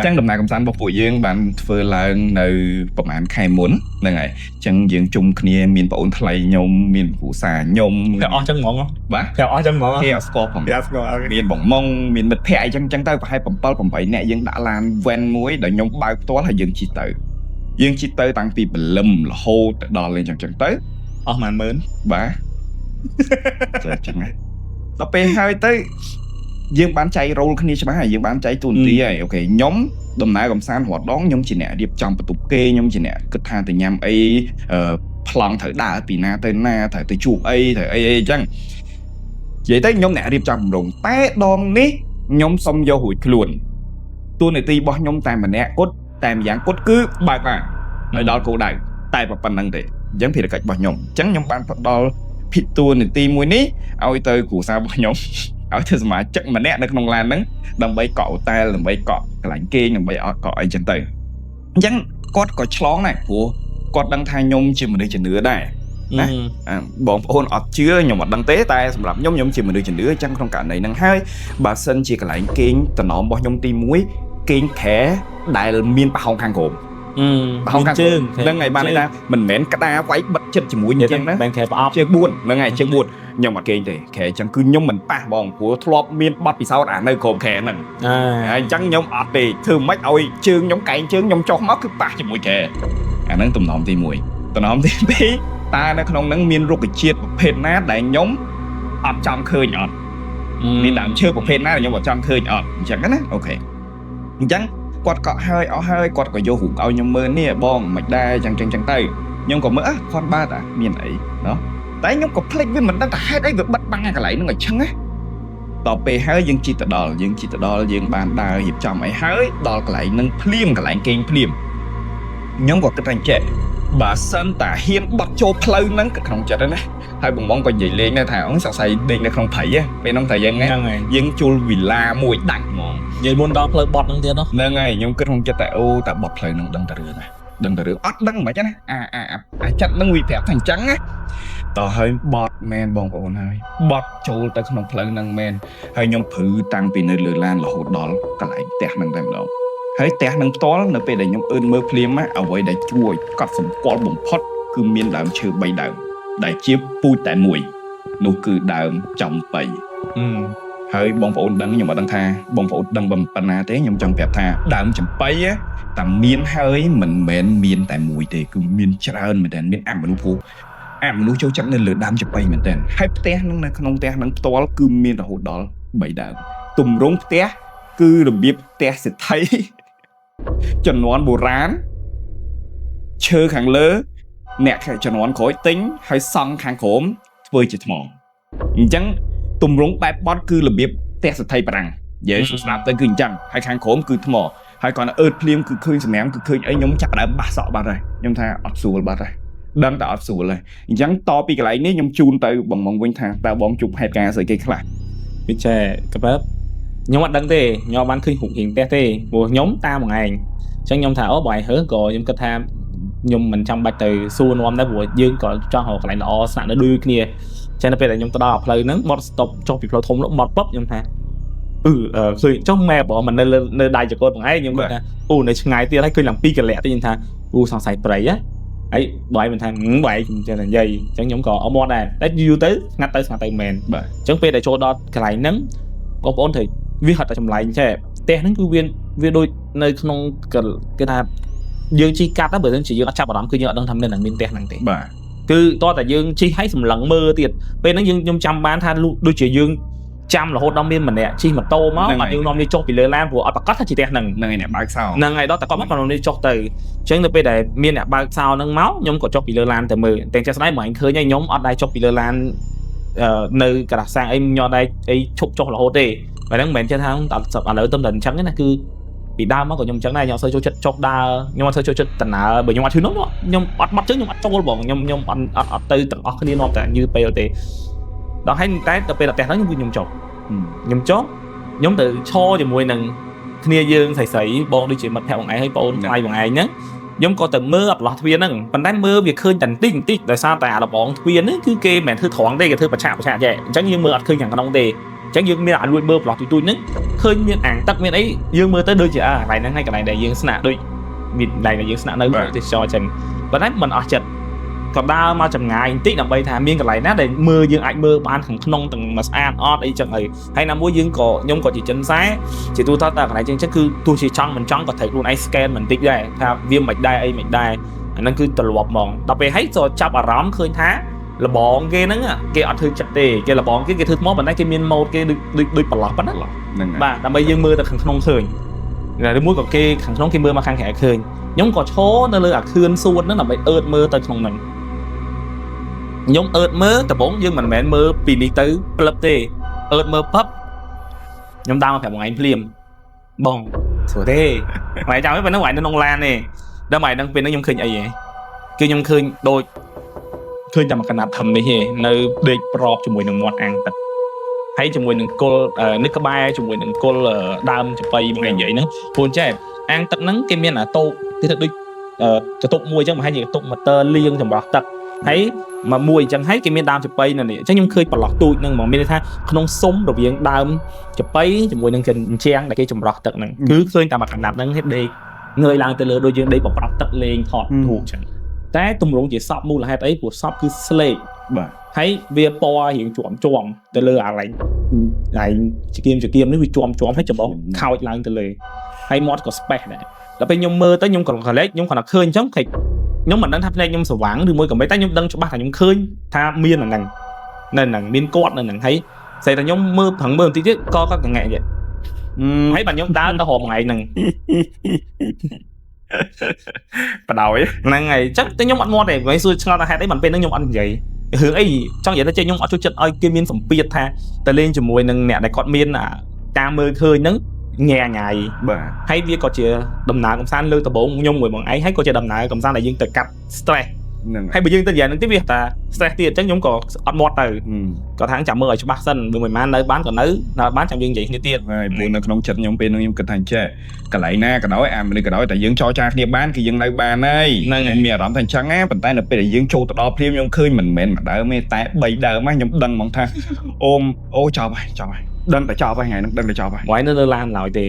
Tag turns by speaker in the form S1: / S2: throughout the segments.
S1: chẳng đầm nào cầm săn bọc bụi dương bạn vừa là nơiประมาณ khai muốn này này chẳng dương chung kia miền bồn thay nhôm miền phủ xà nhôm
S2: theo chân ngọn không
S1: bả
S2: theo chân ngọn
S1: theo score phòng miền bỏng mông miền mệt phệ chẳng tay phải bỏng bảy nè dương đã lan ven muối để nhôm bao toán là dương chỉ tới tăng pi bẩn lâm là hô đò lên chẳng tới
S2: màn mến
S1: bả chẳng ấy nó pe hai tới dương bán cháy roll cái này chứ bán dương bán cháy tuần tí ấy ok nhóm đầm nại cầm san hoạt đón nhóm chị nè điệp trong bật tục kê nhóm chị nè cứ tha từ nhằm ấy plong thử đá bị na tới na thử tới chuột ấy thử ấy chăng vậy tới nhóm nè điệp trong rồng té đòn ní nhóm xong vô hụi luôn tôi này ti bỏ nhóm tay mà nè cốt tay dạng cốt cứ bài mà ở đó cô đại tay và phần năng để giống thì là cách bỏ nhóm chẳng nhóm bán phật đó thì tôi này ti mùi ní ao tới của sao bỏ nhóm ở thế mà chắc mà nè nó không làm nắng đầm bay cọ tay làm bay cọ cái lạnh kia đầm bay cọ ấy chân tay chẳng có chlón này của con đăng thai nhôm chỉ mà được chỉ nửa đây bọn ôn ọt chứa nhưng mà đăng tế tay làm nhôm chỉ mà được chỉ nửa chẳng không cả này năng hai bà sân chỉ cái lạnh kia tao nó bỏ nhôm ti muối kiên khẽ đại miên bà hồng khang cồn không khang chương lần ngày ban này ta mình mến cái ta quấy bật chất chỉ mũi như thế đấy chơi buồn lần ngày chơi buồn nhưng mà kia thì khẽ chẳng cứ nhóm mình pa bòn của thọp miên bắt vì sao đã nơi cồn khẽ nè chẳng nhóm ọt thì thường mấy ôi chương nhóm cày chương nhóm cho móc cứ pa chỉ mũi khẽ nắng tụm nóm thì mũi tụm nóm thì bí ta nó không nắng miên rục cái chiết một phên nát đại nhóm ọt trong khơi nhọt nên làm chơi một phên nát nhóm ở trong khơi nhọt chẳng cái này ok chẳng quạt cọ hơi quạt có vô hụt ao nhom mơ nè bong mạch đai chẳng tay nhưng có mỡ con ba ta miền ấy đó tại nhóm có play với mình đã hai đấy việc bắt băng cái lại nó người chân á tao pe hơi dương chi tự đo dương bàn đa hiệp trong ấy hơi đo cái lại nâng phim cái lại kinh phim nhóm có cái tranh trẻ bà sân tả hiên bắt cho play nâng cái không chết đấy nè hai bụng mong còn gì lên này thảo sợ say đền nó không thấy á bên ông thời gian á dương chul villa mùi đặng mòn
S2: vậy muốn đo play bọt năng tiền đó
S1: nè ngày nhóm kết hôn cho tại ô tại bọt play nâng đừng từ ớt đăng mà chứ nè chắc nó nguy phép thành trắng á tao hơi bọt men bong ổn hơi bọt chul tại không play nâng men hay nhóm phứ tăng vì nơi lừa lan là hột đó cái lại tẹt nâng thêm đó hay tẹt nâng to nó về để nhóm ơn mơ phim á ở vậy để chui cọt sầm qual bụng pot cứ miên đàm chưa bay đàm đại chiếc pui tại mùi nụ cười đàm trọng bầy hơi bong phổ đăng nhưng mà đăng tha bong phổ đăng bầm pana thế nhưng trong phép tha đàm chậm bay á tầm miên hơi mình mến miên tại mùi thì cứ miên trơn mình đèn miên ăn mà nụ châu chắc nên lừa đàm chậm bay mình đèn hay té năng không té năng to cứ miên là hột đó bầy đàm tùm rống té cứ được biết té sẽ thấy chuẩn nón bồ rán chơi kháng lỡ nè cho nó khối tính hay xong kháng khốm với chỉ mòn chẳng tùm rúng bài bót cứ là biết test thay bằng dễ làm tới kinh chẳng hay kháng khốm cứ mò hay còn ớt phim cứ khơi ném cứ khơi ấy nhóm chả đã bà sọ bà rồi nhóm tha ọt xùa bà rồi đang tạo ọt xùa rồi chẳng to pi cái lại nếu nhóm chun tới bằng mong quanh thang tao bóng chụp hai ca rồi cái khác
S2: biết chơi cái bếp nhóm mặt đăng tê nhóm bán khơi hụt hiện tê của nhóm ta một ngày chẳng nhóm thảo bài hớ rồi nhóm cơ tham nhưng mình trong bài từ xua non đã vừa dương còn cho họ lại nó sẵn nó đưa kia cho nên bây giờ nhóm ta đọc lời nắng một stop cho việc thông nó một bắp nhóm ta rồi trong mẹ bỏ mình nơi đại cho con bằng ấy nhưng mà này ngày tiên thấy cứ làm pi cái lẹ tiên ta xong xài bậy á ấy bài mình thằng vậy cho nên dây chẳng nhóm còn ở món này đấy yêu tới ngắt tới mền chẳng bây để cho đó cái lại nắng có bốn thì viết hạt ở trong lại chứ té nắng cứ viên đôi nơi không cái ta dương chi cắt đó bởi vì chỉ dương chắc bảo đảm cứ nhớ đangทำnên là miền tây năng tệ cứ to tại dương chi thấy sầm lặng mơ tiệt bên nó dương nhung trăm bán than đôi chỉ dương trăm là hốt đông miền mình nè chi mà tô máu mà dương nom đi chốt bị lừa lan của ở cắt thì tệ năng
S1: ngày này bao sao
S2: ngày đó ta có mắt còn đi chốt từ chứ là bây giờ miền nè bao sao nâng máu nhung có chốt bị lừa lan từ 10 tiền cho sáng mà anh khơi nhanh nhóm ở đây chốt bị lừa lan nơi cả sang em nhọ đây ấy chốt là hốt đi và đang mền trên thang ở lỡ tâm định trắng cái này cứ bị đau máu của nhom trắng này nhom sơi chốt đa nhom sơi chốt tận là bởi nhom ăn thứ nóng đó nhom bắt trước nhom ăn trong bồn nhom ăn từ tận ở cái đi nọ tại như PLT đó hay cái tập là tẹt nó nhom chốt nhom từ cho thì mùi nằng kia dương thầy bồn đi chuyện mặt theo bằng ai hay bồn ai bằng ai nhé ខ្ញុំក៏ទៅមើលអត់ឡោះទ្វារហ្នឹងប៉ុន្តែមើលវាឃើញតែបន្តិចដោយសារតែអាលបងទ្វារហ្នឹងគឺគេមិនមែនធ្វើត្រង់ទេគេធ្វើបច្ឆាចេះអញ្ចឹងយើងមើលអត់ឃើញខាងក្នុងទេអញ្ចឹងយើងមានអាចលួចមើលប្លោះទូចហ្នឹងឃើញមានអាងទឹកមានអីយើងមើលទៅដូចជាកន្លែងហ្នឹងហើយកន្លែងដែលយើងស្នាក់ដូចមានកន្លែងដែលយើងស្នាក់នៅទេសចរអញ្ចឹងប៉ុន្តែមិនអស់ចិត្តក៏ដើរមកចម្ងាយបន្តិចដើម្បីថាមានកន្លែងណាដែលមើលយើងអាចមើលបានខាងក្នុងទាំងមកស្អាតអត់អីចឹងហើយណាមួយយើងក៏ខ្ញុំក៏ជាចិនសែជាទូទៅតែកន្លែងចឹងគឺទោះជាចង់មិនចង់ក៏ត្រូវខ្លួនឯង scan បន្តិចដែរថាវាមិនដែរអីមិនដែរអាហ្នឹងគឺទម្លាប់ហ្មងដល់ពេលហើយក៏ចាប់អារម្មណ៍ឃើញថាលបងគេហ្នឹងគេអត់ធ្វើចិត្តទេគេលបងគេធ្វើថ្មប៉ុន្តែគេមានម៉ូដគេដូចប្រឡោះប៉ុណ្ណាហ្នឹងបាទដើម្បីយើងមើលទៅខាងក្នុងឃើញឬមួយក៏គេខាងក្នុងគេមើលមកខាងក្រៅឃើញខ្ញុំក៏ឈរនៅលើអាខឿនសួនហ្នឹងដើម្បីអឺតមើលទៅក្នុងហ្នឹងខ្ញុំអឺតមើលដំបូងយើងមិនមែនមើលពីនេះទៅផ្លឹបទេអឺតមើលផឹបខ្ញុំដើរមកប្រាប់មួយឯងភ្លាមបងស្រួលទេថ្ងៃចាំពេលហ្នឹងថ្ងៃនៅក្នុងឡានទេដល់ថ្ងៃហ្នឹងពេលហ្នឹងខ្ញុំឃើញអីហ៎គឺខ្ញុំឃើញដូចឃើញតែមួយកណាត់ធំនេះឯងនៅដេកប្រອບជាមួយនឹងមាត់អាំងទឹកហើយជាមួយនឹងគល់នេះក្បែរជាមួយនឹងគល់ដើមចបៃមកនិយាយហ្នឹងព្រោះចេះអាំងទឹកហ្នឹងគេមានអាតូបគេទៅដូចកតុបមួយអញ្ចឹងមកហើយកតុបម៉ូទ័រលាងចម្រោះទឹកហើយមួយអញ្ចឹងហើយគេមានដើមចបៃនៅនេះអញ្ចឹងខ្ញុំឃើញប្រឡោះទូចហ្នឹងមកមានន័យថាក្នុងសុំរវាងដើមចបៃជាមួយនឹងចិញ្ចាំងដែលគេចម្រោះទឹកហ្នឹងគឺឃើញតែមួយកណាត់ហ្នឹងហេតុដេកងើយឡើងទៅលើដូចយើងដេកបប្រប់ទឹកលេងថតទូកអញ្ចឹងតែទម្រង់ជាសពមូលហេតុអីព្រោះសពគឺស្លេកបាទហើយវាពណ៌រៀងជាប់ទៅលើអាឡែងចគៀមនេះវាជាប់ហើយច្បោះខោចឡើងទៅលើហើយមាត់ក៏ space ដែរដល់ពេលខ្ញុំមើលទៅខ្ញុំក៏កលេចខ្ញុំគាត់ថាឃើញអញ្ចឹងខ្ញុំមិនដឹងថាភ្នែកខ្ញុំស្វាងឬមួយក៏មិនតែខ្ញុំដឹងច្បាស់ថាខ្ញុំឃើញថាមានអាហ្នឹងនៅហ្នឹងមានគាត់នៅហ្នឹងហើយស្អីតែខ្ញុំមើលប្រឹងមើលបន្តិចទៀតក៏គាត់កងែកទៀតហើយបាទខ្ញុំដើរទៅរកថ្ងៃហ្នឹងបដ ாய் ហ្នឹងហើយអញ្ចឹងតែខ្ញុំអត់មាត់ទេថ្ងៃសួរឆ្ងល់ថាហេតុអីមិនពេលហ្នឹងខ្ញុំអត់និយាយរឿងអីចង់និយាយថាចេះខ្ញុំអត់ចូលចិត្តឲ្យគេមានសម្ពាធថាទៅលេងជាមួយនឹងអ្នកដែលគាត់មានការមើលឃើញហ្នឹងញ៉ាញ៉ៃបាទហើយវាក៏ជាដំណើរកំសាន្តលើដំបូងខ្ញុំមួយបងឯងហើយក៏ជាដំណើរកំសាន្តដែលយើងទៅកាត់ stress ហ្នឹងហើយបើយើងទៅយ៉ាងហ្នឹងទៀតវាថា stress ទៀតអញ្ចឹងខ្ញុំក៏អត់មាត់ទៅគាត់ថាចាំមើលឲ្យច្បាស់សិនបើមិនបាននៅបានក៏នៅបានចាំយើងនិយាយគ្នាទៀតហើយព្រោះនៅក្នុងចិត្តខ្ញុំពេលហ្នឹងខ្ញុំគិតថាចេះកន្លែងណាក៏ដោយអាមនុស្សក៏ដោយតែយើងចរចាគ្នាបានគឺយើងនៅបានហើយហ្នឹងមានអារម្មណ៍ថាអញ្ចឹងណាប៉ុន្តែនៅពេលដែលយើងចូលទៅដល់ព្រាមខ្ញុំឃើញមិនមែនមួយដើមទេតែ3ដើមហ្នឹងខ្ញុំដឹងហ្មងថាអូចប់ហើយដឹងតែចប់ហើយថ្ងៃហ្នឹងដឹងតែចប់ហើយហើយនៅឡានឡើយទេ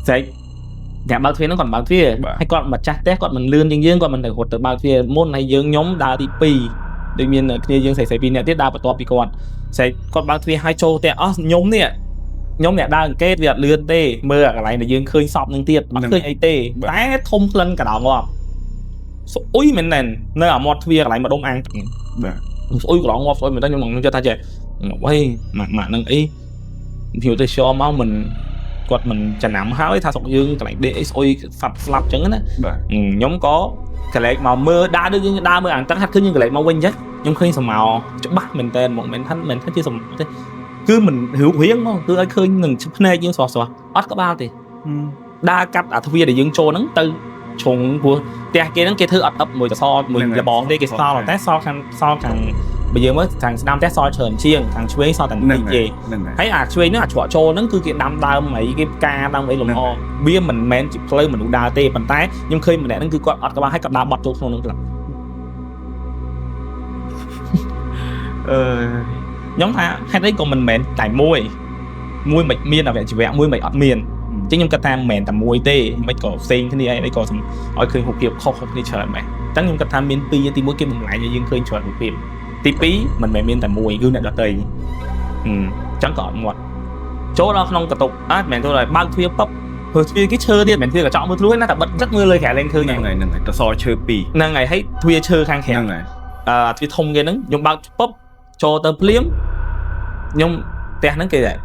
S2: ស្អែកអ្នកបើកទ្វារហ្នឹងគាត់បើកទ្វារហើយគាត់ម្ចាស់ផ្ទះគាត់មិនលឿនជាងយើងគាត់មិនទៅរត់ទៅបើកទ្វារមុនហើយខ្ញុំដើរទី2ដូចមានគ្នាយើងស្រី2នាក់ទៀតដើរបន្ទាប់ពីគាត់ស្អែកគាត់បើកទ្វារឲ្យចូលផ្ទះអស់ខ្ញុំអ្នកដើរអង្កេតវាអត់លឿនទេមើលអាកន្លែងដែលយើងឃើញសពនឹងទៀតអត់ឃើញអីទេតែធំក្លិនកណ្ដោងងាប់ស្អុយមែននៅអាមាត់ទ្វារកន្លែងម្ដុំអាំងបាទស្អុយកណ្ដោងងាប់ស្អុយមែនតើខ្ញុំនឹងចិត្តថាចេះអីម៉ាក់នឹងអីខ្ញុំទៅshowមកមិនគាត់មិនចំណាំហើយថាស្រុកយើងកន្លែងដេកអីស្អុយស្លាប់អញ្ចឹងណាបាទខ្ញុំក៏កលែកមកមើលដើរដូចយើងដើរមើលអាំងទឹកហាត់ឃើញយើងកលែកមកវិញអញ្ចឹងខ្ញុំឃើញសមោច្បាស់មែនតើមកមិនថាជាសមោទេគឺមិនរូបរាងមកគឺឲ្យឃើញនឹងភ្នែកយើងស្រស់អត់ក្បាលទេដើរកាត់អាទ្វារដែលយើងចូលហ្នឹងទៅជ្រុងព្រោះផ្ទះគេហ្នឹងគេធ្វើអត់អឹបមួយតសមួយលបងទេគេសល់តែសល់ខាងបើយើងមើលខាងស្ដាំផ្ទះសល់ច្រើនជាងខាងឆ្វេងសល់តែតិចទេហើយអាឆ្វេងហ្នឹងអាច្រកចូលហ្នឹងគឺគេដាំដើមអីគេផ្កាដើមអីលំអវាមិនមែនជាផ្លូវមនុស្សដើរទេប៉ុន្តែខ្ញុំឃើញម្នាក់ហ្នឹងគឺគាត់អត់ក្បាលហើយគាត់ដើរបត់ចូលក្នុងហ្នឹងខ្លះខ្ញុំថាហេតុអីក៏មិនមែនតែមួយមិនមានអវយវៈមួយមិនអត់មានអញ្ចឹងខ្ញុំគិតថាមិនមែនតែមួយទេមិនក៏ផ្សេងគ្នាអីក៏ឲ្យឃើញរូបភាពខុសគ្នាច្រើនដែរអញ្ចឹងខ្ញុំគិតថាមាន2ទី1គេបំលែងឲ្យយើងឃើញច្រើនរូបភាពទី2មិនមែនមានតែមួយគឺអ្នកដទៃអញ្ចឹងក៏អត់មាត់ចូលដល់ក្នុងកតុបអត់មែនចូលដល់បើកទ្វារពឹបព្រោះទ្វារគេឈើទៀតមិនមែនទ្វារកញ្ចក់មើលធ្លុះណាតែបិទទឹកមើលលើក្រៅលេងឃើញហ្នឹងហើយតសឈើ2ហ្នឹងហើយទ្វារឈើខាងក្រៅហ្នឹងហើយទ្វារធំគេហ្នឹងខ្ញុំបើកពឹបចូលទៅភ្លាមខ្ញុំផ្ទះហ្នឹងគេដែរ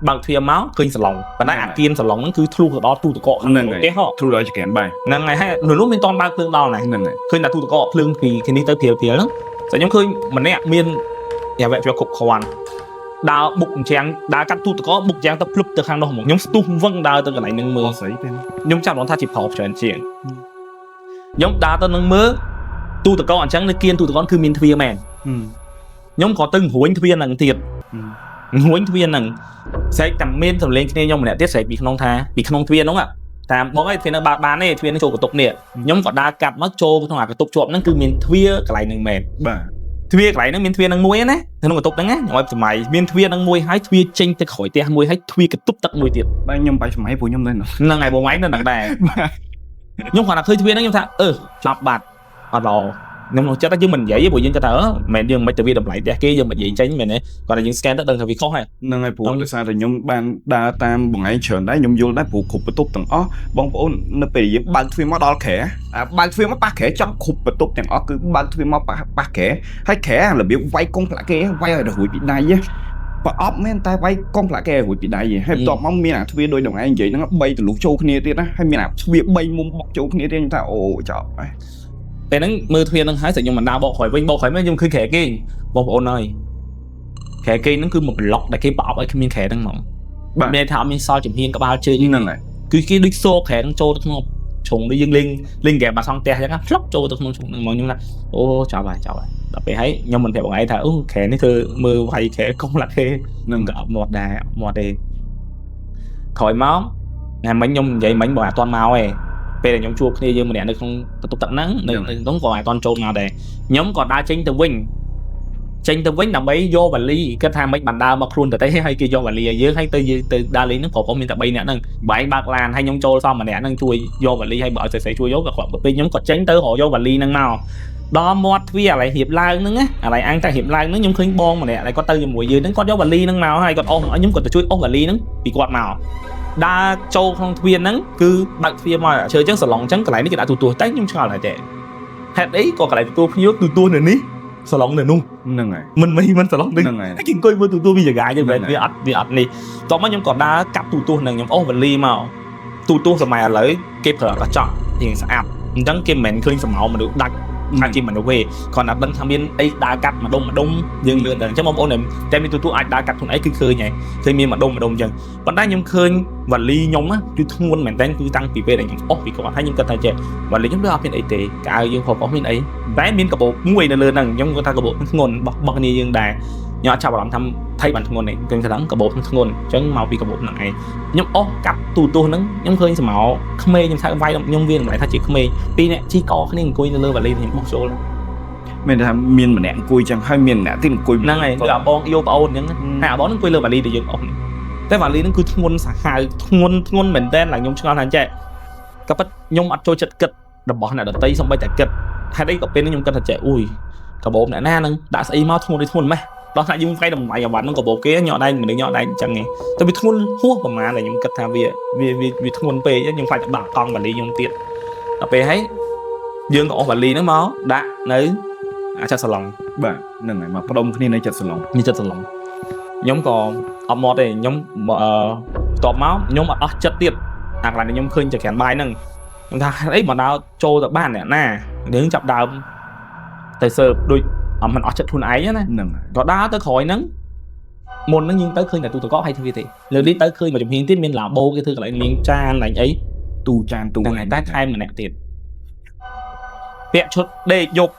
S2: បើកទ្វារមកឃើញសាឡុងប៉ុន្តែអាគៀនសាឡុងហ្នឹងគឺធ្លុះទៅដល់ទូទឹកកកហ្នឹងផ្ទះធ្លុះដល់ចក្រានបាយហ្នឹងហើយនោះមានតនបើកភ្លើងដល់ហ្នឹងឃើញតែទូទឹកកកភ្លើងពីគ្នានេះទៅព្រាលហ្នឹងតែខ្ញុំឃើញម្នាក់មានយ៉ាវៈជាប់គ្រប់គ្រាន់ដើរបុកអញ្ចឹងដើរកាត់ទូទឹកកកបុកយ៉ាងទៅភ្លុបទៅខាងនោះហ្មងខ្ញុំស្ទុះវឹងដើរទៅកន្លែងហ្នឹងមើលស្អីទេខ្ញុំចាប់ថាជាប្រោបច្រើនជាងខ្ញុំដើរទៅនឹងមើលទូទឹកកកអញ្ចឹងនៅគៀនទូទឹកកកគឺមានទ្វារមែនខ្ញុំក៏ទៅរួញទ្វារហ្នឹងទៀតរួញទ្វារហ្នឹងស្រែកតែមានសំឡេងគ្នាខ្ញុំម្នាក់ទៀតស្រែកពីក្នុងទ្វារហ្នឹង តាមបងឯងទ្វានៅបានទេទ្វានឹងចូលកតុកនេះខ្ញុំក៏ដើរកាត់មកចូលក្នុងអាកតុកជាប់ហ្នឹងគឺមានទ្វាកន្លែងហ្នឹងមែន
S1: បាទ
S2: ទ្វាកន្លែងហ្នឹងមានទ្វានឹងមួយណាក្នុងកតុកហ្នឹងណាខ្ញុំឲ្យសម័យមានទ្វានឹងមួយហើយទ្វាចេញទៅក្រោយផ្ទះមួយហើយទ្វាកតុបទឹកមួយទៀត
S1: បាទខ្ញុំបាយសម័យពួកខ្ញុំនៅ
S2: ហ្នឹងហើយបងឯងនៅហ្នឹងដែរខ្ញុំគាត់ថាឃើញទ្វាហ្នឹងខ្ញុំថាចាប់បាត់អត់ល្អខ្ញុំនោះចិត្តថាយើងមិននិយាយទេព្រោះយើងគិតថាមិនយើងមិនទៅវាតម្លៃផ្ទះគេយើងមិននិយាយចេញមែនទេគាត់ថាយើង scan ទៅដឹងថាវាខុសហើយ
S1: ហ្នឹងហើយព្រោះដោយសារតែខ្ញុំបានដើរតាមបងឯងច្រើនដែរខ្ញុំយល់ដែរព្រោះគ្រប់បន្ទប់ទាំងអស់បងប្អូននៅពេលយើងបើកទ្វារមកដល់ក្រែបើកទ្វារមកប៉ះក្រែចំគ្រប់បន្ទប់ទាំងអស់គឺបើកទ្វារមកប៉ះក្រែហើយក្រែរបៀបវាយកុងផ្លាក់គេវាយឲ្យរួចពីដៃប្រអប់មែនតែវាយកុងផ្លាក់គេរួចពីដៃហើយបន្ទាប់មកមានអាទ្វារដូចដងឯងនិយាយហ្នឹង3ទលុះចូលគ្នាទៀតណាហើយមានអាទ្វារ3មុំបុកចូលគ្នាទៀតខ្ញុំថាអូចប់ហើយ
S2: ពេលហ្នឹងមើលទ្វារហ្នឹងហើយតែខ្ញុំមិនដើរបកក្រោយវិញបកក្រោយមកខ្ញុំឃើញក្រែគេបងប្អូនអើយក្រែគេហ្នឹងគឺមកប្លុកដែលគេប្រអប់ឲ្យគ្មានក្រែហ្នឹងហ្មងមានថាអត់មានសល់ចំហៀងក្បាលជើងហ្នឹងហើយគឺគេដូចសូក្រែហ្នឹងចូលទៅក្នុងជ្រុងដូចយើងលេងហ្គេមបាសងផ្ទះអញ្ចឹងផ្លុកចូលទៅក្នុងជ្រុងហ្នឹងហ្មងខ្ញុំថាអូចាប់ហើយដល់ពេលហើយខ្ញុំមិនប្រាប់បងឯងថាអូក្រែនេះគឺមើលវាយក្រែកុំឡាក់គេនឹងក៏អត់មាត់ដែរមាត់ទេក្រោយមកណាមិញខ្ញុំនិយាយមិញបងអត់ទាន់មកទេ ពេលខ្ញុំជួបគ្នាយើងម្នាក់នៅក្នុងបន្ទប់ទឹកហ្នឹងនៅក្នុងក៏អត់ទាន់ចូលមកដែរខ្ញុំក៏ដើរចេញទៅវិញដើម្បីយកវ៉ាលីគាត់ថាមិនបានដើរមកខ្លួនទៅទេហើយគេយកវ៉ាលីឲ្យយើងហើយទៅយើងទៅដើរលេងហ្នឹងព្រោះមានតែ3នាក់ហ្នឹងបែងបើកឡានហើយខ្ញុំចូលសោះម្នាក់ហ្នឹងជួយយកវ៉ាលីហើយបើឲ្យស្រីជួយយកក៏គាត់ពេលខ្ញុំក៏ចេញទៅរកយកវ៉ាលីហ្នឹងមកដល់មាត់ទ្វារឥឡូវរៀបឡើងហ្នឹងណាឥឡូវអញតែរៀបឡើងហ្នឹងខ្ញុំឃើញបងម្នាក់ហើយគាត់ទៅជាមួយយើងហ្នឹងគាត់យកវ៉ាលីហ្នឹងមកហើយគាត់អស់ខ្ញុំក៏ទៅជួយអស់វ៉ាលីហ្នឹងពីគាត់មកដើរចូលក្នុងទ្វារហ្នឹងគឺបើកទ្វារមកជើអញ្ចឹងសឡុងអញ្ចឹងកន្លែងនេះគេដាក់ទូទួតែខ្ញុំឆ្ងល់ហើយតែហេតុអីក៏កន្លែងទូភ្ញៀវទូទួនៅនេះសឡុងនៅនោះហ្នឹងហើយមិនសឡុងហ្នឹងហើយគេអង្គុយមើលទូទួវាចង្អាយទៅវាអត់នេះតោះមកខ្ញុំក៏ដើរកាប់ទូទួហ្នឹងខ្ញុំអូសវ៉ាលីមកទូទួសម័យឥឡូវគេប្រើកញ្ចក់ជាងស្អាតអញ្ចឹងគេមិនឃើញសម្ោមនុស្សដាច់ថាជាមនុស្សទេគាត់ណាដឹងថាមានអីដើរកាត់ម្ដុំយើងលឿនដល់អញ្ចឹងបងប្អូនតែមានទូទួអាចដើរកាត់ខ្លួនអីគឺឃើញហើយឃើញមានម្ដុំអញ្ចឹងប៉ុន្តែខ្ញុំឃើញវ៉ាលីខ្ញុំគឺធ្ងន់មែនតើគឺតាំងពីពេលដែលខ្ញុំអស់ពីគាត់ហើយខ្ញុំគិតថាចេះវ៉ាលីខ្ញុំដូចអត់មានអីទេកៅយើងហូបអស់មានអីតែមានកាបូបមួយនៅលើហ្នឹងខ្ញុំគាត់ថាកាបូបធ្ងន់របស់គ្នាយើងដែរខ្ញុំអត់ចាប់អារម្មណ៍ថាថៃបានធ្ងន់ទេខ្ញុំថាកាបូបធ្ងន់អញ្ចឹងមកពីកាបូបហ្នឹងឯងខ្ញុំអស់កាត់ទូទួហ្នឹងខ្ញុំឃើញសម្ោក្មេងខ្ញុំថាវាយខ្ញុំវាតម្លៃថាជាក្មេងពីរនាក់ជីកគ្នាអង្គុយនៅលើវ៉ាលីខ្ញុំបោះចូលមានថាមានម្នាក់អង្គុយចឹងហើយមានម្នាក់ទៀតអង្គុយហ្នឹងហើយគឺអាបងយកប្អូនអញ្ចឹងតែអាបងហ្នឹងអង្គុយលើវ៉ាលីដែលយើងអស់តែវ៉ាលីហ្នឹងគឺធ្ងន់សាហាវធ្ងន់មែនតើឡើងខ្ញុំឆ្ងល់ថាចេះក៏ប៉ិតខ្ញុំអត់ចូលចិត្តគិតរបស់អ្នកដតីសំបីតែគិតហេតុអីក៏ពេលខ្ញុំគិតថាចេះអ៊ុយកាបូបអ្នកណាហ្នឹងដាក់ស្អីមកធ្ងន់ម៉េះដល់ថាយើងវាយតម្លៃអាវ៉ាត់ហ្នឹងកាបូបគេញ៉ក់ដៃមនុស្សញ៉ក់ដៃអញ្ចឹងឯងតែវាធ្ងន់ហួសប្រហែលតែខ្ញុំគិតថាវាធ្ងន់ពេកខ្ញុំខ្លាចបាក់កង់វ៉ាលីខ្ញុំទៀតដល់ពេលហើយយើងក៏អស់វ៉ាលីហ្នឹងមកដាក់នៅអាចសាឡុងបាទហ្នឹងហើយមកផ្ដុំគ្នានៅចិត្តសាឡុងខ្ញុំក៏អត់មកទេខ្ញុំតបមកខ្ញុំអត់អស់ចិត្តទៀតអាកន្លែងខ្ញុំឃើញចក្រានបាយហ្នឹងខ្ញុំថាអីមកដល់ចូលទៅបានអ្នកណាយើងចាប់ដើមទៅសើបដូចអត់មិនអស់ចិត្តខ្លួនឯងណាហ្នឹងក៏ដើរទៅក្រោយហ្នឹងមុនហ្នឹងយើងទៅឃើញតែទូទឹកកកហើយធ្វើទេលើនេះទៅឃើញមកចំហៀងទៀតមានឡាបូគេធ្វើកន្លែងលាងចានកន្លែងអីទូចានទូហ្នឹងតែថែមម្នាក់ទៀតពាក់ឈុតដេកយប់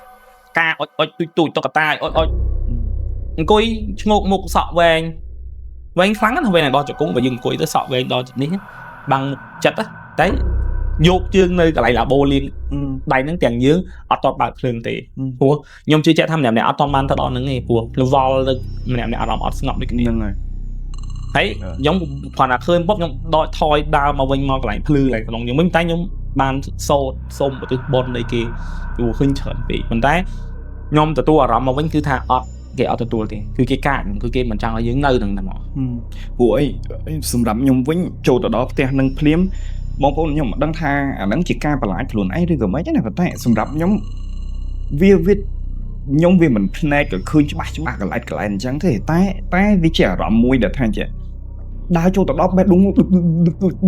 S2: ការអុចទូចតុកតាអុចអង្គុយឈ្ងោកមុខសក់វែងខ្លាំងណាស់វែងដល់ជង្គង់បើយើងអង្គុយទៅសក់វែងដល់នេះបាំងចិត្តតែយកជើងនៅកន្លែងឡាបូលៀងដៃហ្នឹងទាំងយើងអត់តបបើកភ្លើងទេព្រោះខ្ញុំជឿជាក់ថាម្នាក់អត់តបានទៅដល់ហ្នឹងទេព្រោះលវល់ទៅម្នាក់អារម្មណ៍អត់ស្ងប់ដូចគ្នាហ្នឹងហើយខ្ញុំគ្រាន់តែឃើញปุ๊បខ្ញុំដកថយដើរមកវិញមកកន្លែងភ្លឺកន្លងខ្ញុំវិញតែខ្ញុំបានសូមឧទ្ទិសបុណ្យនៃគេព្រោះឃើញច្រើនពេកប៉ុន្តែខ្ញុំទទួលអារម្មណ៍មកវិញគឺថាអត់គេអត់ទទួលទេគឺគេកាចគឺគេមិនចង់ឲ្យយើងនៅនឹងតែមកព្រោះអីសម្រាប់ខ្ញុំវិញចូលទៅដល់ផ្ទះនឹងភ្លាមបងប្អូនខ្ញុំមិនដឹងថាអាហ្នឹងជាការបន្លាចខ្លួនឯងឬក៏មិនទេណាប៉ុន្តែសម្រាប់ខ្ញុំវាខ្ញុំវាមិនភ្នែកក៏ឃើញច្បាស់កន្លែងអញ្ចឹងទេតែវាជាអារម្មណ៍មួយដែលថាចេះដើរចូលទៅដល់បេះដូង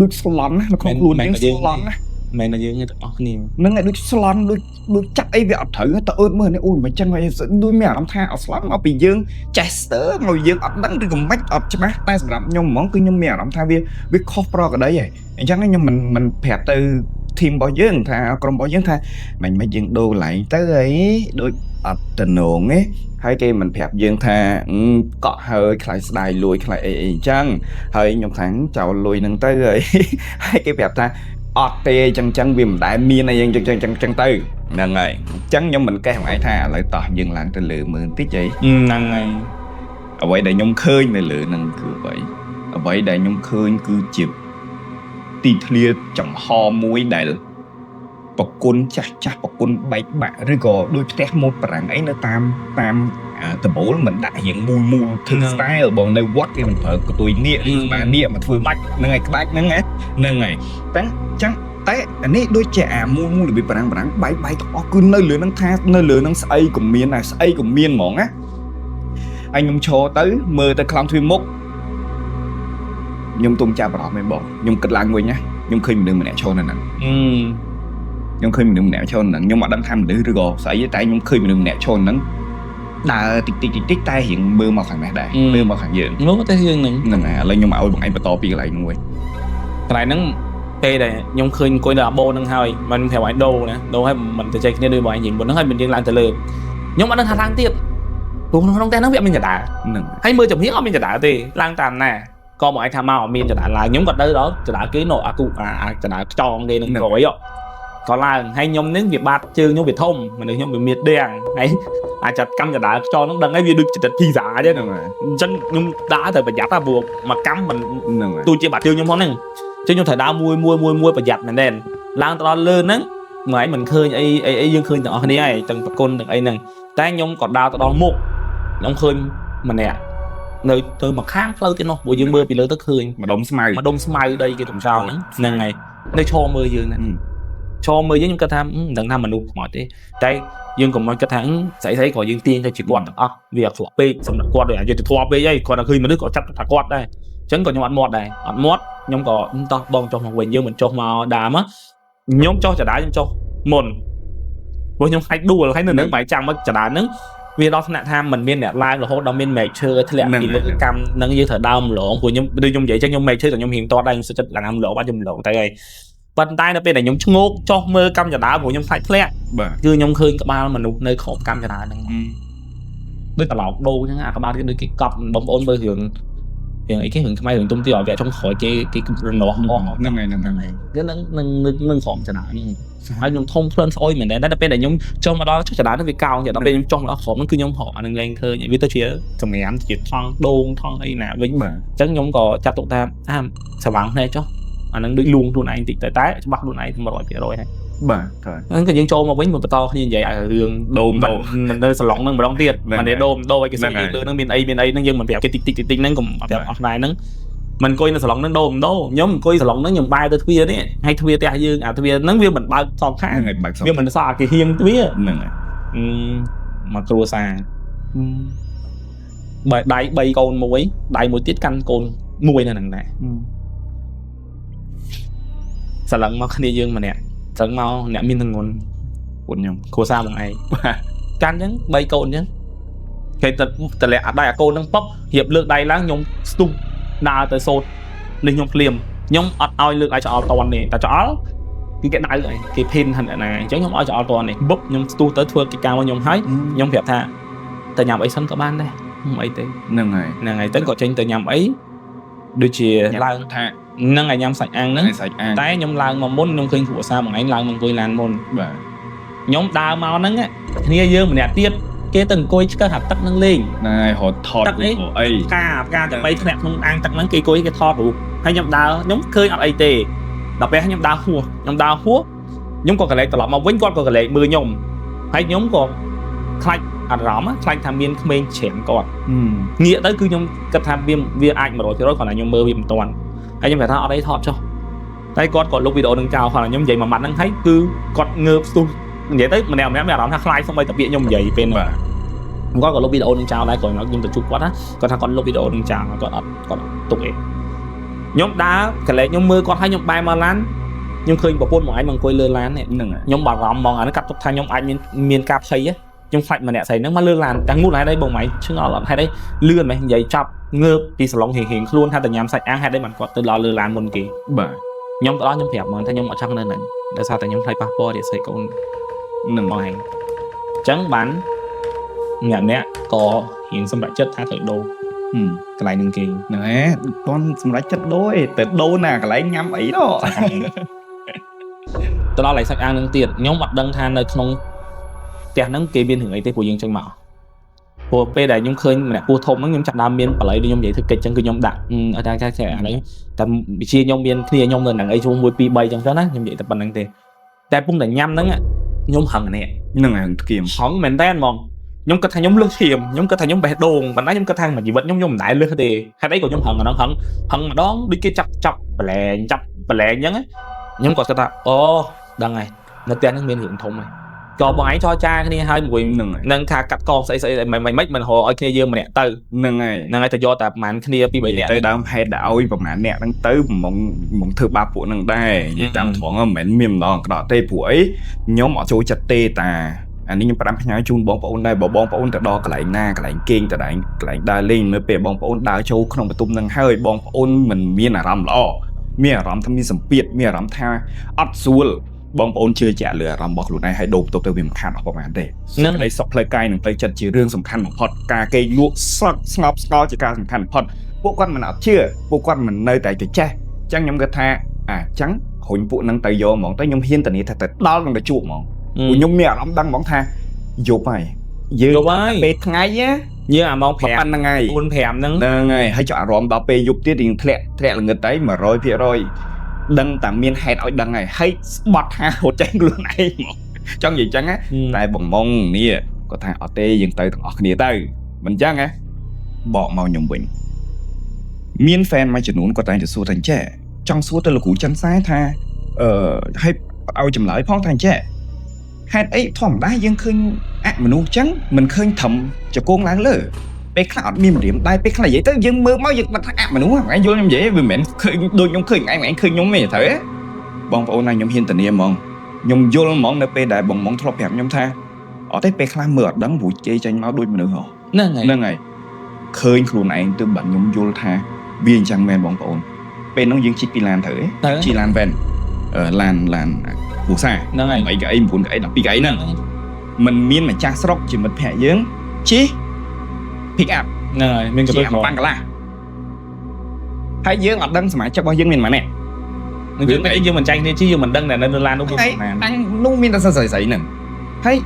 S2: ដូចស្លន់ណានៅក្នុងខ្លួនយើងស្លន់ណាមែនតែយើងទាំងអស់គ្នាហ្នឹងឯងដូចស្លន់ដូចចាក់អីវាអត់ត្រូវទៅអឺតមើលនេះអូយមិនចឹងហើយដូចមានអារម្មណ៍ថាអត់ស្លន់មកពីយើងចេះស្ទើមកយើងអត់ដឹងឬក៏មិនអត់ច្បាស់តែសម្រាប់ខ្ញុំហ្មងគឺខ្ញុំមានអារម្មណ៍ថាវាខុសប្រក្រតីហើយអញ្ចឹងខ្ញុំមិនប្រាប់ទៅធីមរបស់យើងថាក្រុមរបស់យើងថាមិនយើងដូរកន្លែងទៅអីដូចអត់តំណងទេហើយគេមិនប្រាប់យើងថាកក់ហើយខ្លាចស្ដាយលួយខ្លាចអីអញ្ចឹងហើយខ្ញុំថាចោលលុយហ្នឹងទៅហើយគេប្រាប់ថា
S1: อดเตะจังวิมได้มีในจังตื้อนั่นไงจังยมมันแก้ของไอ้ท่าเลยต่อยังหลังจะเหลือมือติดใจ
S2: นั่งไง
S1: เอาไว้ได้ยมเคยในเหลือนั่นคือไว้เอาไว้ได้ยมเคยคือจีบตีเทียจังหอมวยได้ปกกุนจักปกกุนใบแบะหรือก็โดยแทกหมดปรังไอ้นะตามตะโบเหมือนได้อย่างมูถึงสไตล์บอกในวัดที่มันเปิดตัวเนี่ยมาเนี่ยมาធ្វើបាច់ហ្នឹងហើយក្បាច់ហ្នឹងហើយតែចឹងតែអានេះដូចជាអាមូលរបៀបបរាំងបែកទាំងអស់គឺនៅលើហ្នឹងថានៅលើហ្នឹងស្អីក៏មានដែរស្អីក៏មានហ្មងណាហើយខ្ញុំឈរទៅមើលទៅខ្លាំងទ្វារមុខខ្ញុំទុំចាប់អារម្មណ៍ឯងបងខ្ញុំគិតឡើងវិញណាខ្ញុំឃើញមនុស្សម្នាក់ឈរនៅហ្នឹងខ្ញុំឃើញមនុស្សម្នាក់ឈរនៅហ្នឹងខ្ញុំអត់ដឹងថាមនុស្សឬក៏ស្អីទេតែខ្ញុំឃើញមនុស្សម្នាក់ឈរនៅហ្នឹងដើរតិចតែរៀងមើលមកខាងនេះដែរមើលមកខាងយើង
S2: មើលទៅយើងហ្នឹង
S1: ហើយឥឡូវខ្ញុំឲ្យបងឯងបន្តពីកន្លែងហ្នឹងវិញ
S2: កន្លែងហ្នឹងពេលដែលខ្ញុំឃើញអង្គុយនៅអាបូហ្នឹងហើយមិនប្រាប់ឲ្យដូរណាដូរឲ្យមិនទៅចែកគ្នាដូចបងឯងនិយាយមុនហ្នឹងហើយមិនយើងឡើងទៅលើខ្ញុំអត់ដឹងថាឡើងទៀតព្រោះក្នុងផ្ទះហ្នឹងវាអត់មានចដា
S1: ហ្នឹង
S2: ហើយមើលចំហៀងអត់មានចដាទេឡើងតាមណាក៏បងឯងថាមកអត់មានចដាឡើងខ្ញុំក៏ទៅដល់ចដាគេនៅអាគូចដាខ្ចងគេនឹងក្រោយក៏ឡើងហើយខ្ញុំនេះវាបាត់ជើងខ្ញុំវាធំមនុស្សខ្ញុំវាមានដៀងហើយអាចចាត់កម្មចដាខ្ចងហ្នឹងដឹងហើយវាដូចចិត្តភីហ្សាទេហ្នឹងហើយអញ្ចឹងខ្ញុំដើរទៅប្រយ័ត្នថាព្រោះមកកម្មមិន
S1: ហ្នឹងហើយ
S2: ទោះជាបាត់ជើងខ្ញុំផងហ្នឹងអញ្ចឹងខ្ញុំត្រូវដើរមួយប្រយ័ត្នមែនទេឡើងទៅដល់លើហ្នឹងមកឯងមិនឃើញអីយើងឃើញទាំងអស់គ្នាហើយទាំងប្រគុណទាំងអីហ្នឹងតែខ្ញុំក៏ដើរទៅដល់មុខខ្ញុំឃើញម្នាក់នៅទៅមកខាងផ្លូវទៀតនោះព្រោះយើងមើលពីលើទៅឃើញ
S1: ម្ដុំស្មៅ
S2: ដីគេទំចោលហ្នឹងហើយនៅឈរមើលយើងហ្នឹងឈរមើលយើងខ្ញុំគិតថាមិនដឹងថាមនុស្សខ្មោចទេតែយើងក៏មិនគិតថាស្អីក៏យើងទាញទៅជាគាត់ទាំងអស់វាខ្វក់ពេកសម្រាប់គាត់ដូចយុទ្ធធម៌ពេកអីគាត់តែឃើញមនុស្សក៏ចាប់ថាគាត់ដែរអញ្ចឹងក៏ខ្ញុំអត់មាត់ដែរអត់មាត់ខ្ញុំក៏តោះបងចុះមកវិញយើងមិនចុះមកដើមខ្ញុំចុះចដាខ្ញុំចុះមុនព្រោះខ្ញុំខាច់ដួលហើយនៅនឹងបាយចាំមកចដាហ្នឹងវាដល់ថ្នាក់ថាមិនមានអ្នកឡើងរហូតដល់មានមែកឈើធ្លាក់ពីលើកម្មហ្នឹងយើងត្រូវដើមម្លងព្រោះខ្ញុំដូចខ្ញុំនិយាយចឹងខ្ញុំមែកឈើតែខ្ញុំរៀងតតដែរខ្ញុំសុខចិត្តឡើងម្លងបាត់ខ្ញុំម្លងទៅហើយប៉ុន្តែនៅពេលដែលខ្ញុំឈ្ងោកចុះមើលកម្មចដាព្រោះខ្ញុំខ្លាចធ្លាក់គឺខ្ញុំឃើញក្បាលមនុស្សនៅក្រោមកម្មចដាហ្នឹងដូចត្រឡោកដូរចឹងអាក្បាលគេដូចគេកប់បងប្អូនមើលរឿងអីគេរឿងខ្មែររឿងទុំទីឲ្យវាចុងក្រោយគេរនាស់អស់
S1: ហ្នឹងហើយ
S2: គឺនឹងក្រោមចដាហ្នឹងហើយខ្ញុំធំខ្លួនស្អុយមែនតែពេលដែលខ្ញុំចុះមកដល់ចដាហ្នឹងវាកោងដល់ពេលខ្ញុំចុះមកដល់ក្រោមហ្នឹងគឺខ្ញុំហកអានឹងលែងឃើញវាទៅជាសម្រាមជាថងដូងថងអីណាវិញអញ្ចឹងខ្ញុំក៏ចាត់ទុកថាស្វាងភ្នែកចុះអានឹងដូចលួងខ្លួនឯងតិចតែច្បាស់ខ្លួនឯង 100% ហើយ
S1: បាទ
S2: ហ្នឹងក៏យើងចូលមកវិញមកបន្តគ្នានិយាយឲ្យរឿងដូមនៅសាឡុងហ្នឹងម្ដងទៀតមិនទេដូមឲ្យគេសួរយើងលើហ្នឹងមានអីហ្នឹងយើងមិនប្រាប់គេតិចហ្នឹងកុំប្រាប់អស់ផ្នែកហ្នឹងមិនអង្គុយនៅសាឡុងហ្នឹងដូមខ្ញុំអង្គុយសាឡុងហ្នឹងខ្ញុំបែរទៅទ្វារនេះហើយទ្វារផ្ទះយើងអាទ្វារហ្នឹងវាមិនបើកសងខាងវាមិនសក់គេហៀងទ្វារ
S1: ហ្នឹងហើយ
S2: មកគ្រួសារបើដៃ3កូនមួយដៃមួយទៀតកាន់កូនមួយនៅហ្នឹងដែរសាឡុងមកគ្នាយើងម្នាក់ចឹងមកអ្នកមានទងន់
S1: ពួកខ្ញុំ
S2: គ្រួសារបងឯងកាន់អញ្ចឹង3កូនអញ្ចឹងគេតលាក់ដៃអាកូនហ្នឹងប៉ុបរៀបលើកដៃឡើងខ្ញុំស្ទុះដើរទៅសូត្រលេងខ្ញុំភ្លាមខ្ញុំអត់ឲ្យលើកដៃចោលតន់ទេតែចោលគឺគេដៅអីគេភិនហ្នឹងណាអញ្ចឹងខ្ញុំឲ្យចោលតន់នេះបុកខ្ញុំស្ទុះទៅធ្វើកិច្ចការរបស់ខ្ញុំហើយខ្ញុំប្រាប់ថាទៅញ៉ាំអីសិនក៏បានដែរមិនអីទេ
S1: ហ្នឹងហើយ
S2: ទៅក៏ចេញទៅញ៉ាំអីដូចជាឡើង
S1: ថា
S2: ហ្នឹងឲ្យញ៉ាំសាច់អាំងហ្នឹងតែខ្ញុំឡើងមកមុនខ្ញុំឃើញគ្រួសារបងឯងឡើងមកអង្គុយឡានមុន
S1: បាទ
S2: ខ្ញុំដើរមកហ្នឹងគ្នាយើងម្នាក់ទៀតគេទៅអង្គុយឆ្កឹះអាទឹកហ្នឹងលេង
S1: ណែរត់ថត
S2: អីការតែបីធ្លាក់ក្នុងអាងទឹកហ្នឹងគេអង្គុយគេថតរូបហើយខ្ញុំដើរខ្ញុំឃើញអត់អីទេដល់ពេលខ្ញុំដើរហួសខ្ញុំក៏កលែកត្រឡប់មកវិញគាត់ក៏កលែកមើលខ្ញុំហើយខ្ញុំក៏ខ្លាចអារម្មណ៍ខ្លាចថាមានក្មេងច្រាំគាត់ងាកទៅគឺខ្ញុំគិតថាវាអាច 100% គ្រាន់តែខ្ញុំមើលវាមិនតាន់ហើយខ្ញុំថាអត់អីថតចុះតែគាត់ក៏លុបវីដេអូនឹងចោលគាត់ខ្ញុំនិយាយមួយម៉ាត់ហ្នឹងហើយគឺគាត់ងើបស្ទុះនិយាយទៅម្នាក់មានអារម្មណ៍ថាខ្លាចសូម្បីតែពាក្យខ្ញុំនិយាយពេលហ្នឹងគាត់ក៏លុបវីដេអូនឹងចោលដែរគាត់ខ្ញុំទៅជួបគាត់ណាគាត់ថាគាត់លុបវីដេអូនឹងចោលគាត់អត់ទុកអីខ្ញុំដើរកលែកខ្ញុំមើលគាត់ហើយខ្ញុំបែរមកឡានខ្ញុំឃើញប្រពន្ធមកឯងមកអង្គុយលើឡានហ្នឹងខ្ញុំបារម្ភហ្មងអានេះកាត់ទុកថាខ្ញុំអាចមានការភ័យខ្ញុំខ្លាចម្នាក់ស្រីហ្នឹងមកលើឡានតែងូតហេតុអីបងម៉ៃឆ្ងល់អត់ហេតុអីលឿនម៉េចនិយាយចាប់ងើបពីសាឡុងរៀងខ្លួនថាតែញ៉ាំសាច់អាំងហេតុអីបានគាត់ទៅដល់លើឡានមុនគេ
S1: បាទ
S2: ខ្ញុំទៅដល់ខ្ញុំប្រាប់ហ្មងថាខ្ញុំអត់ចង់នៅហ្នឹងដោយសារតែខ្ញុំខ្លាចប៉ះពាល់ដល់ស្រីកូន
S1: នឹង
S2: បងឯងអញ្ចឹងបានអ្នកក៏រៀងសម្រេចចិត្តថាត្រូវដូរកន្លែងនឹងគេ
S1: ហ្នឹងហ៎គាត់សម្រេចចិត្តដូរឯងទៅដូរណាកន្លែងញ៉ាំអីដល់
S2: ទៅដល់lạiសាច់អាំងនឹងទៀតខ្ញុំអត់ដឹងថានៅក្នុងផ្ទះហ្នឹងគេមានរឿងអីទេព្រោះយើងចេញមកព្រោះពេលដែលខ្ញុំឃើញម្នាក់ពស់ធំហ្នឹងខ្ញុំចាប់ដើមមានបល័យដូចខ្ញុំនិយាយធ្វើកិច្ចចឹងគឺខ្ញុំដាក់អត់ថាចែកអាហ្នឹងតែវិជាខ្ញុំមានគ្នាខ្ញុំនៅនឹងអីជួ1 2 3ចឹងទៅណាខ្ញុំនិយាយតែប៉ុណ្្នឹងទេតែពុំតែញ៉ាំហ្នឹងខ្ញុំហឹងនេះ
S1: ហ្នឹងហើយធ្គាម
S2: ហឹងមែនតើហ្មងខ្ញុំគិតថាខ្ញុំលឹះឈាមខ្ញុំគិតថាខ្ញុំបេះដូងប៉ុន្តែខ្ញុំគិតថាមួយជីវិតខ្ញុំមិនដែលលឹះទេហេតុអីក៏ខ្ញុំហឹងអាហ្នឹងហឹងម្ដងដូចគេចាប់បលែងអញ្ចឹងខ្ញុំក៏គិតថាអូដឹងហើយនៅផ្ទះហ្នឹងមានរឿងធំហើយក៏បងឯងចរចាគ្នាហើយមួយនឹងថាកាត់កងស្អីមិនរកឲ្យគ្នាយើងម្នាក់ទៅ
S1: ហ្នឹងហើយ
S2: ទៅយកតែប្រហែលគ្នា2 3នាក់
S1: ទៅដើមហេតុដែលឲ្យប្រហែលអ្នកហ្នឹងទៅមកធ្វើបាបពួកហ្នឹងដែរនិយាយតាមត្រង់មិនមែនមានម្ដងក្រក់ទេព្រោះអីខ្ញុំអត់ចូលចិត្តទេតាអានេះខ្ញុំផ្ដាំផ្ញើជូនបងប្អូនដែរបើបងប្អូនទៅដល់កន្លែងណាកន្លែងគេងទៅកន្លែងដើរលេងនៅពេលបងប្អូនដើរចូលក្នុងបន្ទប់ហ្នឹងហើយបងប្អូនមិនមានអារម្មណ៍ល្អមានអារម្មណ៍ថាមានសម្ពាធមានអារម្មណ៍ថាអត់ស្រួលបងប្អូនជឿជាក់លើអារម្មណ៍របស់ខ្លួនឯងហើយដូរបន្ទប់ទៅវាមិនខាតអស់ប្រហែលទេនឹងឯសុខផ្លូវកាយនិងផ្លូវចិត្តជារឿងសំខាន់បំផុតការគេលក់ស្ងប់ស្ងល់ជាការសំខាន់បំផុតពួកគាត់មិនអត់ជឿពួកគាត់មិននៅតែចេះអញ្ចឹងខ្ញុំគិតថាអញ្ចឹងរុញពួកហ្នឹងទៅយកហ្មងទៅខ្ញុំហ៊ានតានីថាទៅដល់នឹងទៅជួបហ្មងខ្ញុំមានអារម្មណ៍ដឹងហ្មងថាយប់ហើយយើងពេលថ្ងៃ
S2: យើងអាម៉ោង5
S1: ហ្នឹងហើយ
S2: 4 5ហ្នឹង
S1: ហើយហើយចុះអារម្មណ៍ដល់ពេលយប់ទៀតយើងធ្លាក់ល្ងឹតទៅ 100% ដឹងតែមានហេតុឲ្យដឹងហើយស្បត់ថារត់ចេញខ្លួនឯងហ្មងចង់និយាយចឹងតែបងម៉ងនេះគាត់ថាអត់ទេយើងទៅទាំងអស់គ្នាទៅមិនចឹងបកមកខ្ញុំវិញមាន fan មួយចំនួនគាត់តែងទៅសួរថាចេះចង់សួរទៅលោកគ្រូចិនសែថាឲ្យចម្លើយផងថាចេះហេតុអីធម្មតាយើងឃើញអមនុស្សចឹងមិនឃើញត្រឹមចកងឡើងលើពេលខ្លះអត់មានម្រាមដែរពេលខ្លះនិយាយទៅយើងមើលមកយើងដឹងថាអមនុស្សហ្នឹងយល់ខ្ញុំនិយាយវាមិនមែនឃើញដូចខ្ញុំឃើញឯងឃើញខ្ញុំទេត្រូវទេបងប្អូនណាខ្ញុំហ៊ានធានាហ្មងខ្ញុំយល់ហ្មងនៅពេលដែលបងម៉ងធ្លាប់ប្រាប់ខ្ញុំថាអត់ទេពេលខ្លះមើលអត់ដឹងព្រោះជេរចេញមកដូចមនុស្សហ៎ហ្នឹងហើយឃើញខ្លួនឯងទៅបាត់ខ្ញុំយល់ថាវាអញ្ចឹងមែនបងប្អូនពេលហ្នឹងយើងជិះពីឡានត្រូវទេជិះឡានវ៉ែនឡានពូសា
S2: ហ្នឹងហើយ
S1: 8កៅអី9កៅអី12កៅអីហ្នឹងมันមានម្ចាស់ស្រុកជាមិត្តភ័ក្ដិយើងជិះ pick up
S2: ហ្នឹងហើយមានកន្ទុយ
S1: បាំងកន្លះហើយយើងអត់ដឹងសមាជិករបស់យើងមានប៉ុន្មាន
S2: នឹងយើងមិនចាញ់គ្នាជិះយើងមិនដឹងតែនៅឡាននោះមានប៉ុន្មាន
S1: អញនោះមានតែស្រីហ្នឹងហើយ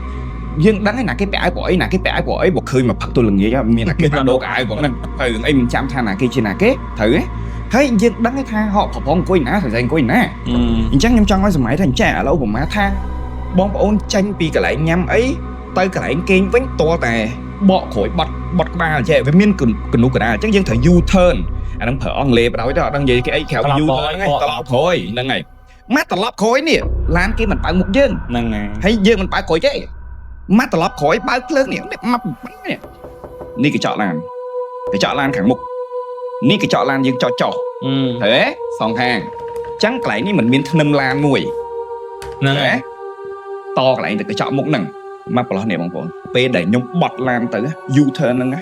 S1: យើងដឹងឯណាគេពាក់អាវព្រោះអីណាគេពាក់អាវព្រោះអីបើឃើញមកផឹកទល់ល្ងាចមានតែគេដោកអាវព្រោះហ្នឹងហើយរឿងអីមិនចាំថាណាគេជាណាគេត្រូវទេហើយយើងដឹងថាហកប្រពងអង្គុយណាស្រីអង្គុយណាអញ្ចឹងខ្ញុំចង់ឲ្យសម័យថាចាឥឡូវប្រហែលថាបងប្អូនចាញ់ពីកន្លែងញ៉ាំអីទៅកន្លែងគេងវិញតើតែបកក្រួយបត់ក្បាលចេះវាមានកណ្ដុកកណ្ដាលអញ្ចឹងយើងត្រូវ U turn អាហ្នឹងប្រើអង់គ្លេសបដ ாய் ទៅអត់ដឹងនិយាយគេអីក្រៅ U turn ហ្នឹងត្រឡប់ក្រោយហ្នឹងហើយម៉ាត់ត្រឡប់ក្រោយនេះឡានគេមិនបើកមុខយើង
S2: ហ្នឹង
S1: ហើយយើងមិនបើកក្រោយទេម៉ាត់ត្រឡប់ក្រោយបើកភ្លើងនេះម៉ាប់នេះកញ្ចក់ឡានខាងមុខនេះកញ្ចក់ឡានយើងចោះត្រូវទេសងខាងអញ្ចឹងកន្លែងនេះមិនមានធ្នឹមឡានមួយ
S2: ហ្នឹងហើយ
S1: តកន្លែងទៅកញ្ចក់មុខហ្នឹងមកប្រឡោះនេះបងប្អូនពេលដែលខ្ញុំបត់ឡានទៅ U turn ហ្នឹងណា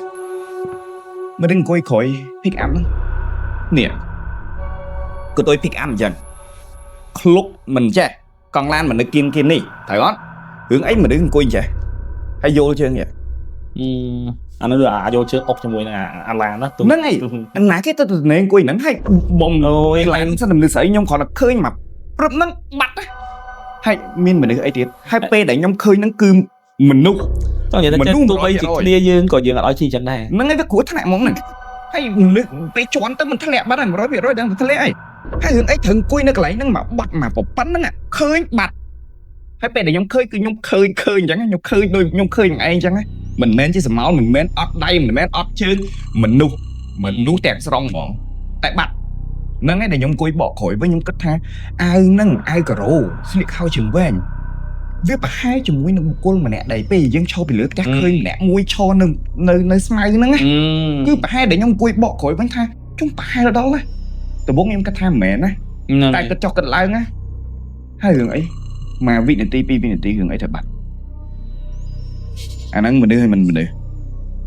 S1: មិនដឹងអង្គុយក្រោយ pick up ហ្នឹងនេះក៏tôi pick up អញ្ចឹងឃ្លុកមិនចេះកង់ឡានមិននៅគៀននេះត្រូវអត់រឿងអីមិនដឹងអង្គុយចេះហើយយល់ជើងនេះ
S2: អានោះយកជើងអុកជាមួយនឹងអាឡានណា
S1: ហ្នឹងហើយណាគេទៅអង្គុយហ្នឹងហើយបំអើយឡានសិនមនុស្សស្រីខ្ញុំគ្រាន់តែឃើញមកព្រឹបហ្នឹងបាត់ហើយមានមនុស្សអីទៀតហើយពេលដែលខ្ញុំឃើញហ្នឹងគឺមនុស្ស
S2: តោះនិយាយទៅទោះបីជាគ្នាយើងក៏យើងអត់ឲ្យជីចឹងដែរ
S1: ហ្នឹងហើយវាគ្រោះថ្នាក់ហ្មងហ្នឹងហើយមនុស្សពេលជន់ទៅមិនធ្លាក់បាត់ហើយ 100% ដឹងធ្លាក់ហើយរឿងអីត្រូវអង្គុយនៅកន្លែងហ្នឹងមកបាត់មកប៉ុណ្្នឹងឃើញបាត់ហើយពេលដែលខ្ញុំឃើញគឺខ្ញុំឃើញអញ្ចឹងខ្ញុំឃើញដូចខ្ញុំឃើញនឹងឯងអញ្ចឹងមិនមែនជាសម្ោលមិនមែនអត់ដៃមិនមែនអត់ជើងមនុស្សទាំងស្រុងហ្មងតែបាត់ហ្នឹងហើយដែលខ្ញុំអង្គុយបកក្រោយវិញខ្ញុំគិតថាអាវហ្នឹងអាវការ៉ូស្លៀកខោជើងវែងវាប្រហែលជាមួយនឹងបុគ្គលម្នាក់ដែរពេលយើងឈរពីលើផ្ទះឃើញម្នាក់មួយឈរនៅស្មៅហ្នឹងគឺប្រហែលដែលខ្ញុំអង្គុយបកក្រោយវិញថាជុំប្រហែលដល់ណាដំបូងខ្ញុំគិតថាមិនមែនណាតែគិតចុះគិតឡើងណាហើយរឿងអីមកវិនាទី2វិនាទីរឿងអីទៅបាត់អាហ្នឹងមនុស្សហើយមិនមនុស្ស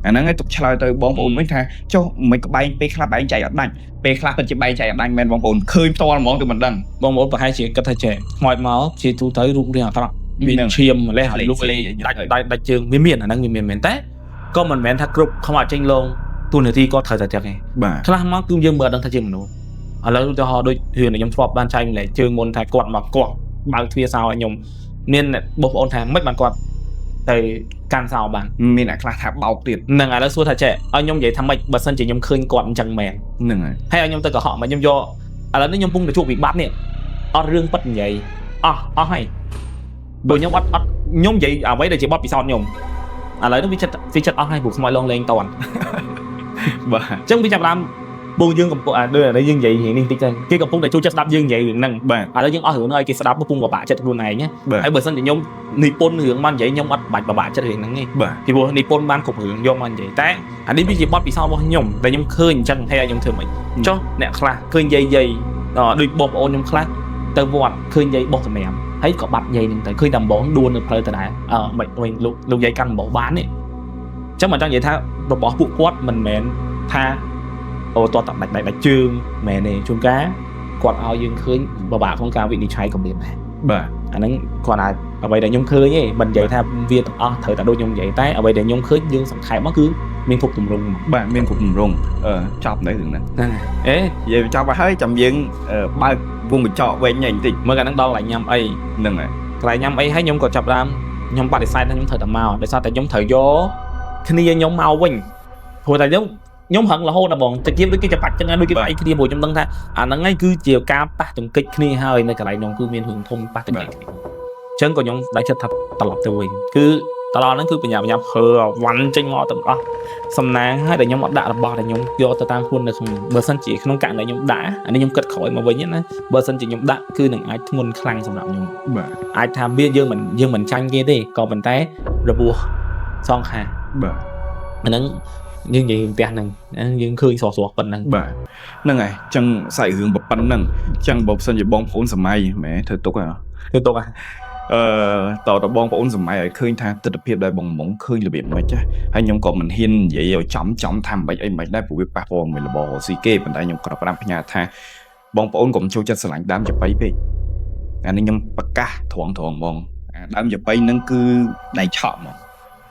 S1: អាហ្នឹងឲ្យទុកឆ្លើយទៅបងប្អូនវិញថាចុះមិនក្បែងពេលខ្លះបែងចែកអត់ដាច់ពេលខ្លះពិតជាបែងចែកអត់ដាច់មែនបងប្អូនឃើញផ្ទាល់ហ្មងទៅមិនដឹង
S2: បងប្អូនប្រហែលជាគិតថាចេះខ្មោចមកជាទូទៅរូបរាងអាក្រក់មានឈាមម្លេះហើយលុកលេដាច់ជើងវាមានអាហ្នឹងវាមានមែនតែក៏មិនមែនថាគ្រប់ខ្មោចចេញលងទូនាទីគាត់ត្រូវតែចឹងឯងខ្លះមកគឺយើងមើលដឹងថាជាមនុស្សឥឡូវឧទាហរណ៍ដូចរឿងដែលខ្ញុំធ្លាប់បានចែកម្លែកជើងមុនថាគាត់មកគាត់ បើកទ្វារសោខ្ញុំមានបងប្អូនថាមិនបានគាត់ទៅកាន់សោបាន
S1: មានអ្នកខ្លះថាបោកទៀត
S2: ហ្នឹងឥឡូវសួរថាចេះឲ្យខ្ញុំនិយាយថាម៉េចបើសិនជាខ្ញុំឃើញគាត់អញ្ចឹងមែន
S1: ហ្នឹងហើយ
S2: ហើយឲ្យខ្ញុំទៅកុហកមកខ្ញុំយកឥឡូវនេះខ្ញុំពុំទៅជួបវិបត្តិនេះអត់រឿងប៉ិតនិយាយអស់ហើយបើខ្ញុំអត់ខ្ញុំនិយាយអ្វីដែលជាបទពិសោធន៍ខ្ញុំឥឡូវនេះវាចិត្តអស់ហើយព្រោះខ្មោចឡងលេងតន់
S1: បាទ
S2: អញ្ចឹងវាចាប់ដើមបងយើងកំពុងដូចឥឡូវយើងនិយាយរឿងនេះតិចទៅគេកំពុងតែចូលចិត្តស្ដាប់យើងនិយាយរឿងហ្នឹង
S1: បាទ
S2: ឥឡូវយើងអស់រឿងឲ្យគេស្ដាប់ពុំពិបាកចិត្តខ្លួនឯងណា
S1: បាទ
S2: ហើយបើសិនជាខ្ញុំនិពន្ធរឿងមកនិយាយខ្ញុំអត់បាច់ពិបាកចិត្តរឿងហ្នឹងទេ
S1: បាទ
S2: ពីព្រោះនិពន្ធបានគ្រប់រឿងយកមកនិយាយតែអានេះវាជាបទពិសោធន៍របស់ខ្ញុំដែលខ្ញុំឃើញអញ្ចឹងហើយឲ្យខ្ញុំធ្វើមិនចុះអ្នកខ្លះឃើញយាយដូចបងប្អូនខ្ញុំខ្លះទៅវត្តឃើញយាយបោះសម្រាប់ហើយក៏បាត់យាយនឹងទៅឃើញតែដំបងដួលនៅផ្លូវទៅដែរមិនវិញលោកយាយកាន់ដំបងបានទេអញ្ចឹងមិនចង់និយាយថារបស់ពួកគាត់មិនមែនថាអូតតដាច់ជើងមែនទេជួនកាលគាត់ឲ្យយើងឃើញបបាក់ក្នុងការវិនិច្ឆ័យកម្រិតដែរ
S1: បាទ
S2: អាហ្នឹងគាត់អាចអ្វីដែលខ្ញុំឃើញទេមិននិយាយថាវាទាំងអស់ត្រូវតែដូចខ្ញុំនិយាយតែអ្វីដែលខ្ញុំឃើញយើងសង្ខេបមកគឺមានគ្រប់ទម្រង់
S1: បាទមានគ្រប់ទម្រង់ចប់នៅរឿងហ្នឹង
S2: ហ្នឹងអេ
S1: និយាយចប់ហើយចាំយើងបើកវងកញ្ចក់វិញបន្តិច
S2: មើលកាលហ្នឹងដល់កន្លែងញ៉ាំអី
S1: ហ្នឹងហើយក
S2: ន្លែងញ៉ាំអីហើយខ្ញុំក៏ចាប់ដើមខ្ញុំបដិសេធថាខ្ញុំត្រូវតែមកដោយសារតែខ្ញុំត្រូវយកគ្នាខ្ញុំមកវិញព្រោះតែខ្ញុំហឹងរហូតដល់បងតិចទៀតដូចគេច្បាច់ចឹងដូចគេបាយគ្នាព្រោះខ្ញុំដឹងថាអាហ្នឹងឯងគឺជាការប៉ះទង្គិចគ្នាហើយនៅកន្លែងនោះគឺមានរឿងធំប៉ះទង្គិចគ្នាអញ្ចឹងក៏ខ្ញុំដៃចិត្តថាត្រឡប់ទៅវិញគឺតឡហ្នឹងគឺបញ្ញាហើវ៉ាន់ចេញមកទាំងអស់សំណាងហើយដែលខ្ញុំអត់ដាក់របស់ដែលខ្ញុំយកទៅតាមខ្លួននៅក្នុងបើសិនជាក្នុងករណីខ្ញុំដាក់អានេះខ្ញុំគិតក្រោយមកវិញណាបើសិនជាខ្ញុំដាក់គឺនឹងអាចធ្ងន់ខ្លាំងសម្រាប់ខ្ញុំ
S1: បាទ
S2: អាចថាវាយើងមិនចាញ់គេទេក៏ប៉ុន្តែរបួសសងខាង
S1: បាទ
S2: អាហ្នឹងយើងនិយាយផ្ទះហ្នឹងយើងឃើញស្រស់ៗប៉ុណ្ណឹង
S1: បាទហ្នឹងហើយអញ្ចឹងសាច់រឿងប៉ុណ្ណឹងអញ្ចឹងបើសិនជាបងប្អូនសម័យម៉ែធ្វើទុកហ៎
S2: គឺទុកហ่ะ
S1: តើបងប្អូនសម័យឲ្យឃើញថាទស្សនវិជ្ជាដែលបងឃើញរបៀបមិនចាហើយខ្ញុំក៏មិនហ៊ាននិយាយឲ្យចំថាមិនអីមិនដែរព្រោះវាប៉ះពាល់មួយរបរស៊ីគេប៉ុន្តែខ្ញុំក៏ប្រាប់ផ្ញើថាបងប្អូនកុំចូលចិត្តស្រឡាញ់ដើមចាប៉ីពេកអានេះខ្ញុំប្រកាសត្រង់បងដើមចាប៉ីហ្នឹងគឺដៃឆក់ហ្មង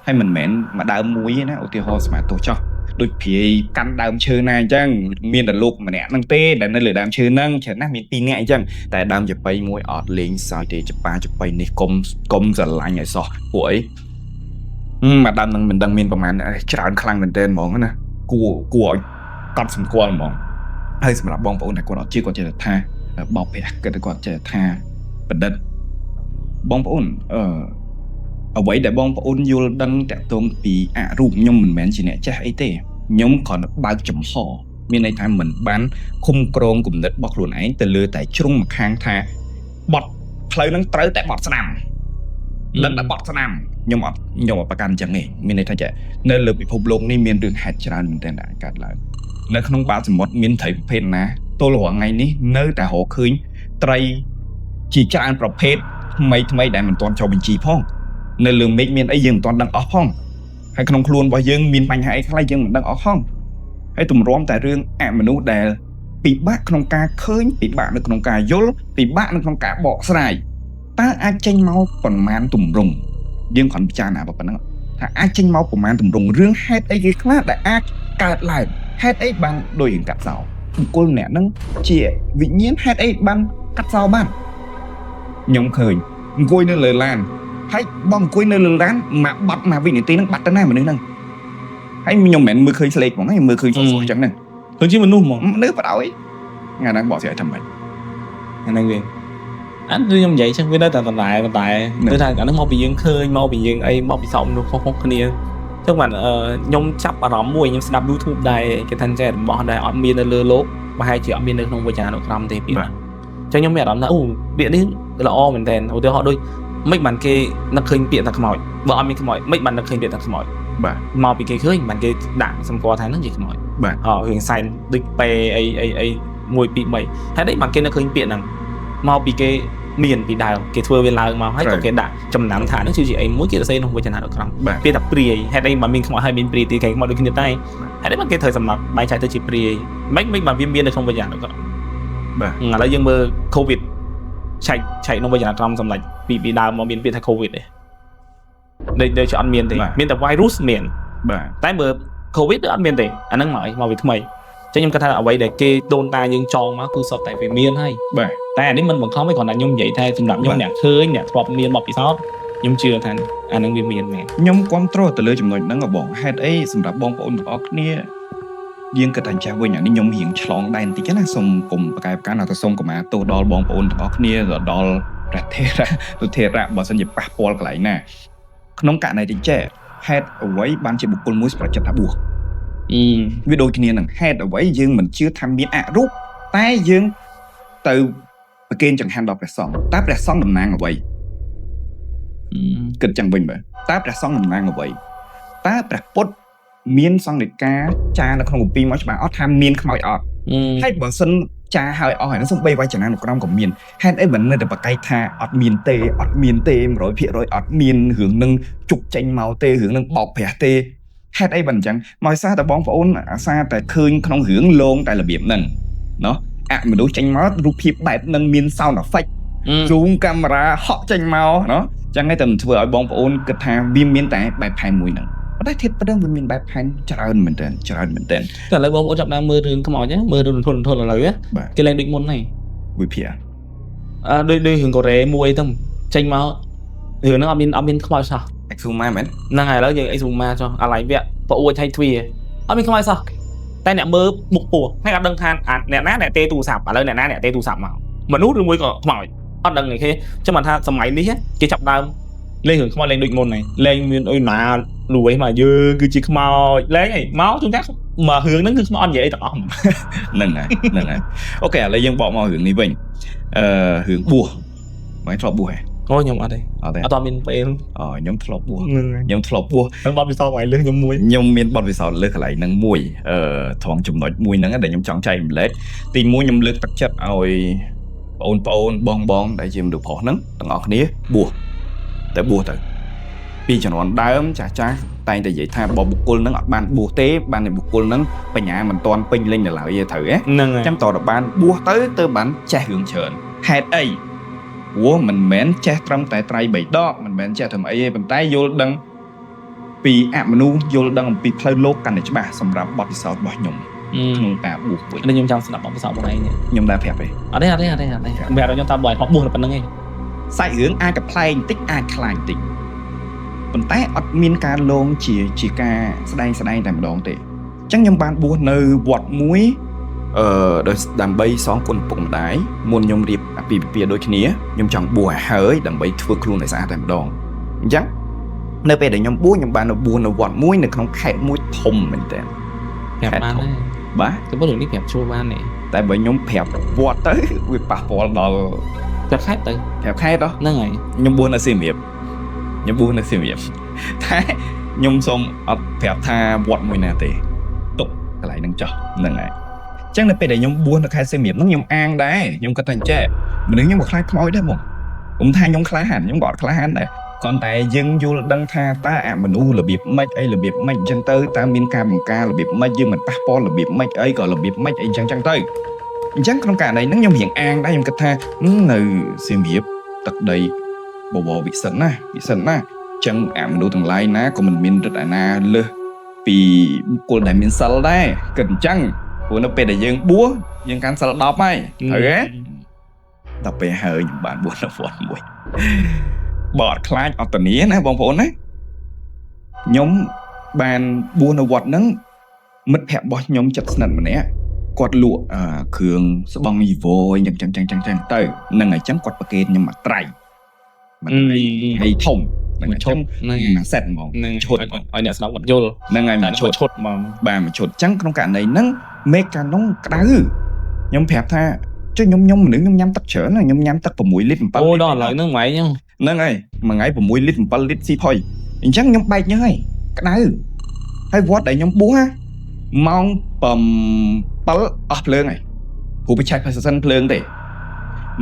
S1: ហើយមិនមែនមួយដើមមួយទេណាឧទាហរណ៍ស្មាតទោះចោះដូចព្រាយកាន់ដើមឈើណាអញ្ចឹងមានតែលោកម្នាក់ហ្នឹងទេដែលនៅលើដើមឈើហ្នឹងច្រើនណាស់មាន2នាក់អញ្ចឹងតែដើមចាប៉ីមួយអត់លេងសើចទេចាប៉ីនេះកុំស្រឡាញ់ឲ្យសោះពួកអីមកដើមហ្នឹងមិនដឹងមានប្រហែលច្រើនខ្លាំងមែនទែនហ្មងណាគួរឲ្យកត់សម្គាល់ហ្មងហើយសម្រាប់បងប្អូនដែលគាត់អត់ជឿគាត់ចេះថាបោកប្រាស់គាត់ចេះថាបណ្ឌិតបងប្អូនអ្វីដែលបងប្អូនយល់ដឹងតាក់ទងពីអរូបខ្ញុំមិនមែនជាអ្នកចេះអីទេខ្ញុំគ្រាន់តែបើកចំហមានន័យថាមិនបានឃុំក្រងគំនិតរបស់ខ្លួនឯងទៅលើតែជ្រុងម្ខាងថាបត់ផ្លូវហ្នឹងត្រូវតែបត់ស្ដាំដឹងតែបត់ស្ដាំខ្ញុំអត់ប្រកាន់អញ្ចឹងទេមានន័យថាចានៅលើពិភពលោកនេះមានរឿងហេតុច្រើនមែនទែនដែលកើតឡើងនៅក្នុងបាតសមុទ្រមានត្រីប្រភេទណាទល់រាល់ថ្ងៃនេះនៅតែរកឃើញត្រីជាច្រើនប្រភេទថ្មីដែលមិនទាន់ចុះបញ្ជីផងនៅលើមេឃមានអីយើងមិនទាន់ដឹងអស់ផងហើយក្នុងខ្លួនរបស់យើងមានបញ្ហាអីខ្លះយើងមិនដឹងអស់ផងហើយទម្រាំតែរឿងអមនុស្សដែលពិបាកក្នុងការឃើញពិបាកនៅក្នុងការយល់ពិបាកនៅក្នុងការបកស្រាយតើអាចចេញមកប៉ុន្មានទម្រង់យើងគ្រាន់ពិចារណាប៉ុណ្ណឹងថាអាចចេញមកប៉ុន្មានទម្រង់រឿងហេតុអីគេខ្លះដែលអាចកើតឡើងហេតុអីបានដូចរឿងកាត់សោបុគ្គលម្នាក់ហ្នឹងជាវិញ្ញាណហេតុអីបានកាត់សោបានខ្ញុំឃើញអង្គុយនៅលើឡានហើយបងអង្គុយនៅលើឡានមកវិនាទីហ្នឹងបាត់ទៅណាមនុស្សហ្នឹងហើយខ្ញុំមិនមែនមើលឃើញស្លេកហ្មងហើយមើលឃើញសោះអញ្ចឹងហ្នឹង
S2: ដូចជាមនុស្សហ្មង
S1: មនុស្សបដ ாய் ថ្ងៃហ្នឹងបកស្រាយថាម៉េច
S2: អាហ្នឹងវិញអានខ្ញុំនិយាយចឹងវានៅតែបន្តែគឺថាអាហ្នឹងមកពីយើងឃើញមកពីយើងអីមកពីសោមមនុស្សខុសៗគ្នាចឹងបានខ្ញុំចាប់អារម្មណ៍មួយខ្ញុំស្ដាប់ YouTube ដែរគេថាចេះរបស់ដែលអត់មាននៅលើโลกប្រហែលជាអត់មាននៅក្នុងវិញ្ញាណអនុក្រមទេពីហ្នឹងចឹងខ្ញុំមានអារម្មណ៍ថាអូពាក្យនេះល្អមែនតើឧទាហរណ៍ដូចមិនបានគេនឹកឃើញពាក្យថាខ្មោចបើអត់មានខ្មោចមិនបាននឹកឃើញពាក្យថាខ្មោច
S1: បាទ
S2: មកពីគេឃើញបានគេដាក់សម្គាល់ថាហ្នឹងជាខ្មោច
S1: បាទ
S2: រឿងសែនដូចពេអី1 2 3ហើយដូចបានគេនឹកឃើញពាក្យហ្នឹងមកពីគេមានពីដើមគេធ្វើវាឡើងមកហើយក៏គេដាក់ចំណាំថាហ្នឹងគឺជាអីមួយគេសរសេរក្នុងវចនានុក្រមពាក្យថាព្រាយហេតុអីបានមានខ្មោចហើយមានព្រាយទីគេខ្មោចដូចគ្នាតែហេតុអីបានគេត្រូវសម្រាប់បែងចែកទៅជាព្រាយមិនបានវាមាននៅក្នុងវចនានុក្រម
S1: បាទ
S2: ឥឡូវយើងមើល COVID ឆែកក្នុងវចនានុក្រមសម្រាប់ពីដើមមកមានពាក្យថា COVID ទេដូចជាអត់មានទេមានតែ virus មាន
S1: បាទ
S2: តែមើល COVID វាអត់មានទេអាហ្នឹងមកពីថ្មី ចឹងខ្ញុំគិតថាអ្វីដែលគេដូនតាយើងចងមកគឺសុទ្ធតែវាមានហើយ
S1: បាទ
S2: តែអានេះមិនបង្ខំទេគ្រាន់តែខ្ញុំនិយាយថាសម្រាប់ខ្ញុំអ្នកឃើញអ្នកធ្លាប់មានបទពិសោធន៍ខ្ញុំជឿថាអានឹងវាមានមែន
S1: ខ្ញុំគ្រប់គ្រងទៅលើចំណុចហ្នឹងបងហេតុអីសម្រាប់បងប្អូនទាំងអស់គ្នាយើងគិតតែចាស់វិញអានេះខ្ញុំរៀងឆ្លងដែនបន្តិចណាសូមកុំប្រកែកកាន់តែសូមកម្មាទោសដល់បងប្អូនទាំងអស់គ្នាដល់ប្រទេសរៈបើសិនជាប៉ះពាល់កន្លែងណាក្នុងករណីទីចេះហេតុអ្វីបានជាបុគ្គលមួយសម្រាប់ចិត្តថាបួសវាដូចគ្នានឹងហេតុអ្វីយើងមិនជឿថាមានអរូបតែយើងទៅប្រគេនចង្ហាន់ដល់ព្រះសង្ឃតើព្រះសង្ឃតំណាងអ្វីគិតចឹងវិញបើតើព្រះសង្ឃតំណាងអ្វីតើព្រះពុទ្ធមានសង្ឃនិកាចារនៅក្នុងគម្ពីរមកច្បាស់អត់ថាមានខ្មោចអត់ហើយបើសិនចារហើយអស់ហើយនោះសំបីវចនានុក្រមក៏មានហេតុអីមិននៅតែបកកាយថាអត់មានទេ 100% អត់មានរឿងនឹងជុកចេញមកទេរឿងនឹងបោកប្រាស់ទេហេតុអីបើអញ្ចឹងមកសារតែបងប្អូនអាសាតែឃើញក្នុងរឿងលងតែរបៀបហ្នឹងណោះមនុស្សចេញមករូបភាពបែបហ្នឹងមាន sound effect ស៊ូមកាមេរ៉ាហក់ចេញមកណោះចឹងហើយតែមិនធ្វើឲ្យបងប្អូនគិតថាវាមានតែបែបផែនមួយហ្នឹងប៉ុន្តែធៀបប្រឹងវាមានបែបផែនច្រើនមែនតើតែ
S2: ឥឡូវបងប្អូនចាប់ដើមមើលរឿងខ្មោចណាមើលរឿងធន់ឥឡូវគេឡើងដូចមុនហើយ
S1: វិភា
S2: ដូចរឿងកូរ៉េមួយទៅចេញមករឿងហ្នឹងអត់មានខ្មោចសោះ
S1: Exuma មែន
S2: ហ្នឹងហើយឥឡូវយើង Exuma ចុះអាឡៃវៈប្អួយថៃទ្វាអត់មានខ្មោចសោះតែអ្នកមើលមុខពោះហើយអត់ដឹងថាអ្នកណាអ្នកទេទូរស័ព្ទឥឡូវអ្នកណាអ្នកទេទូរស័ព្ទមកមនុស្សឬមួយក៏ខ្មោចអត់ដឹងទេចឹងបានថាសម័យនេះគេចាប់ដើមលេងរឿងខ្មោចលេងដូចមុនហើយលេងមានអុយណាលួយមកយើងគឺជាខ្មោចលេងហីមកជួនកាលមករឿងហ្នឹងគឺខ្មោចអត់និយាយអីទាំងអស់
S1: ហ្នឹងហើយអូខេឥឡូវយើងបកមករឿងនេះវិញរឿងបួសមិនធ្លាប់បួសហ៎
S2: ខ្ញុំអត់ទេអត់មានពេល
S1: ខ្ញុំធ្លាប់បួសហើយ
S2: បទពិសោធន៍ឲ្យលើខ្ញុំមួយ
S1: ខ្ញុំមានបទពិសោធន៍លើកន្លែងហ្នឹងមួយត្រង់ចំណុចមួយហ្នឹងដែលខ្ញុំចង់ចែករំលែកទី1ខ្ញុំលើកទឹកចិត្តឲ្យបងប្អូនបងដែលជាមនុស្សប្រុសហ្នឹងទាំងអស់គ្នាបួសទៅពីជំនាន់ដើមចាស់តែងតែនិយាយថាបុគ្គលហ្នឹងអត់បានបួសទេបានតែបុគ្គលហ្នឹងបញ្ញាមិនទាន់ពេញលេញដល់ឡើយទេត្រូវហ៎
S2: ហ្នឹងហើយ
S1: អញ្ចឹងតើបានបួសទៅបានចេះរឿងច្រើនហេតុអីព្រោះមិនមែនចេះត្រឹមតែត្រៃ3ដកមិនមែនចេះត្រឹមអីទេប៉ុន្តែយល់ដឹងពីអមនុស្សយល់ដឹងអំពីផ្លូវលោកកាន់តែច្បាស់សម្រាប់បទពិសោធន៍របស់ខ្ញុំក្នុងការបួសវិញ
S2: ខ្ញុំចង់ស្ដាប់បទពិសោធន៍របស់ឯង
S1: ខ្ញុំដែរប្រាប់ទេ
S2: អត់ទេមិនឲ្យខ្ញុំតាមបើឲ្យបួសតែប៉ុណ្្នឹងឯង
S1: សាច់រឿងអាចកំ pl ែងតិចអាចខ្លាញ់តិចប៉ុន្តែអត់មានការលងជាការស្ដែងតែម្ដងទេអញ្ចឹងខ្ញុំបានបួសនៅវត្តមួយដើម្បីសងគុណពុកម្ដាយមុនខ្ញុំរៀបអាពាហ៍ពិពាហ៍ដូចគ្នាខ្ញុំចង់បួសឲ្យហើយដើម្បីធ្វើខ្លួនឲ្យស្អាតតែម្ដងអញ្ចឹងនៅពេលដែលខ្ញុំបួសខ្ញុំបានបួសនៅវត្តមួយនៅក្នុងខេត្តមួយធំមែនតើ
S2: ប្រាប់បានទេ
S1: បាទ
S2: តែបើរឿងនេះប្រាប់ជួបានទេ
S1: តែបើខ្ញុំប្រាប់វត្តទៅវាប៉ះពាល់ដល់
S2: ប្រាប់ខេត្តទៅ
S1: ប្រាប់ខេត្ត
S2: ហ្នឹងហើយ
S1: ខ្ញុំបួសនៅសៀមរាបតែខ្ញុំសូមអត់ប្រាប់ថាវត្តមួយណាទេទុកកន្លែងហ្នឹងចោះហ្នឹងហើយអញ្ចឹងនៅពេលដែលខ្ញុំបួសនៅខេត្តសៀមរាបហ្នឹងខ្ញុំអាងដែរខ្ញុំគាត់ថាអញ្ចេះមនុស្សខ្ញុំក៏ខ្លាចខ្មោចដែរហ្មងខ្ញុំថាខ្ញុំក្លាហានខ្ញុំក៏អត់ក្លាហានដែរគ្រាន់តែយើងយល់ដឹងថាតើអមនុស្សរបៀបម៉េចអីរបៀបម៉េចអញ្ចឹងទៅតើមានការបង្ការរបៀបម៉េចយើងមិនប៉ះពាល់របៀបម៉េចអីក៏របៀបម៉េចអីអញ្ចឹងទៅអញ្ចឹងក្នុងករណីហ្នឹងខ្ញុំរៀងអាងដែរខ្ញុំគិតថានៅសៀមរាបទឹកដីបវរវិសិទ្ធណាចឹងអមនុស្សទាំងឡាយណាក៏មិនមានរិទ្ធអាណាលើសពីបុគ្គលដែលមានសិលដែរគិតអញ្ចឹងព្រោះនៅពេលដែលយើងបួសយើងកាន់សិល10ហើយត្រូវទេដល់ពេលហើយខ្ញុំបានបួសនៅវត្តមួយបើអត់ខ្លាចអត់ធានាណាបងប្អូនណាខ្ញុំបានបួសនៅវត្តហ្នឹងមិត្តភក្តិរបស់ខ្ញុំចិត្តស្និទ្ធម្នាក់គាត់លក់គ្រឿងស្បង់យីវ៉ូអញ្ចឹងទៅហ្នឹងហើយចឹងគាត់ប្រគេនខ្ញុំមកត្រៃមិនហើយធំនឹងឈុតនឹងសេតហ្មងឈុត
S2: ឲ្យអ្នកស្ដាប់គាត់យល់
S1: ហ្នឹងហើយមកឈុតហ្មងបាទមកឈុតអញ្ចឹងក្នុងករណីហ្នឹងមេកាណុងក្តៅខ្ញុំប្រាប់ថាចុះខ្ញុំមនុស្សខ្ញុំញ៉ាំទឹកច្រើនខ្ញុំញ៉ាំទឹក6លីត្រ7លីត្រ
S2: អូដល់ឥឡូវហ្នឹងម៉េច
S1: ហ្នឹងហើយមួយថ្ងៃ6លីត្រ7លីត្រស៊ីផុយអញ្ចឹងខ្ញុំបែកញើសហើយក្តៅហើយវត្តដែលខ្ញុំបួសម៉ោង7អស់ភ្លើងហើយព្រោះបិឆេះផាសិនភ្លើងទេ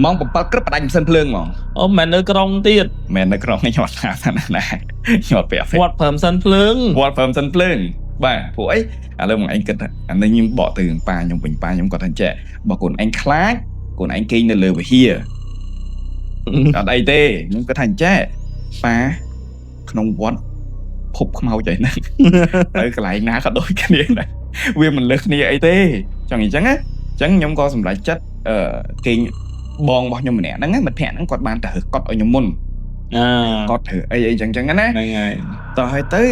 S1: ម៉ោង7ក្រឹបបដាច់មិនសិនភ្លើងហ្មង
S2: អូមិននៅក្រុងទៀត
S1: មិននៅក្រុងខ្ញុំអត់ថាណាខ្ញុំអត់ប្រាប់
S2: វត្តព្រមសិនភ្លើង
S1: បាទព្រោះអីឥឡូវមកឯងគិតអានេះខ្ញុំបកទៅរឿងប៉ាខ្ញុំវិញប៉ាខ្ញុំគាត់ថាចេះបើកូនឯងខ្លាចកូនឯងគេងនៅលើវិហារអត់អីទេខ្ញុំគាត់ថាចេះប៉ាក្នុងវត្តភពខ្មោចអីហ្នឹងទៅកន្លែងណាក៏ដូចគ្នាដែរវាមិនលើសគ្នាអីទេ chẳng nghĩ chẳng á chẳng nhóm có sầm lại chất cái bong bao nhóm nè nó ngay mặt hẹn nó còn bàn thử còn ở nhóm môn còn thử ấy chẳng chẳng áต่อให้tới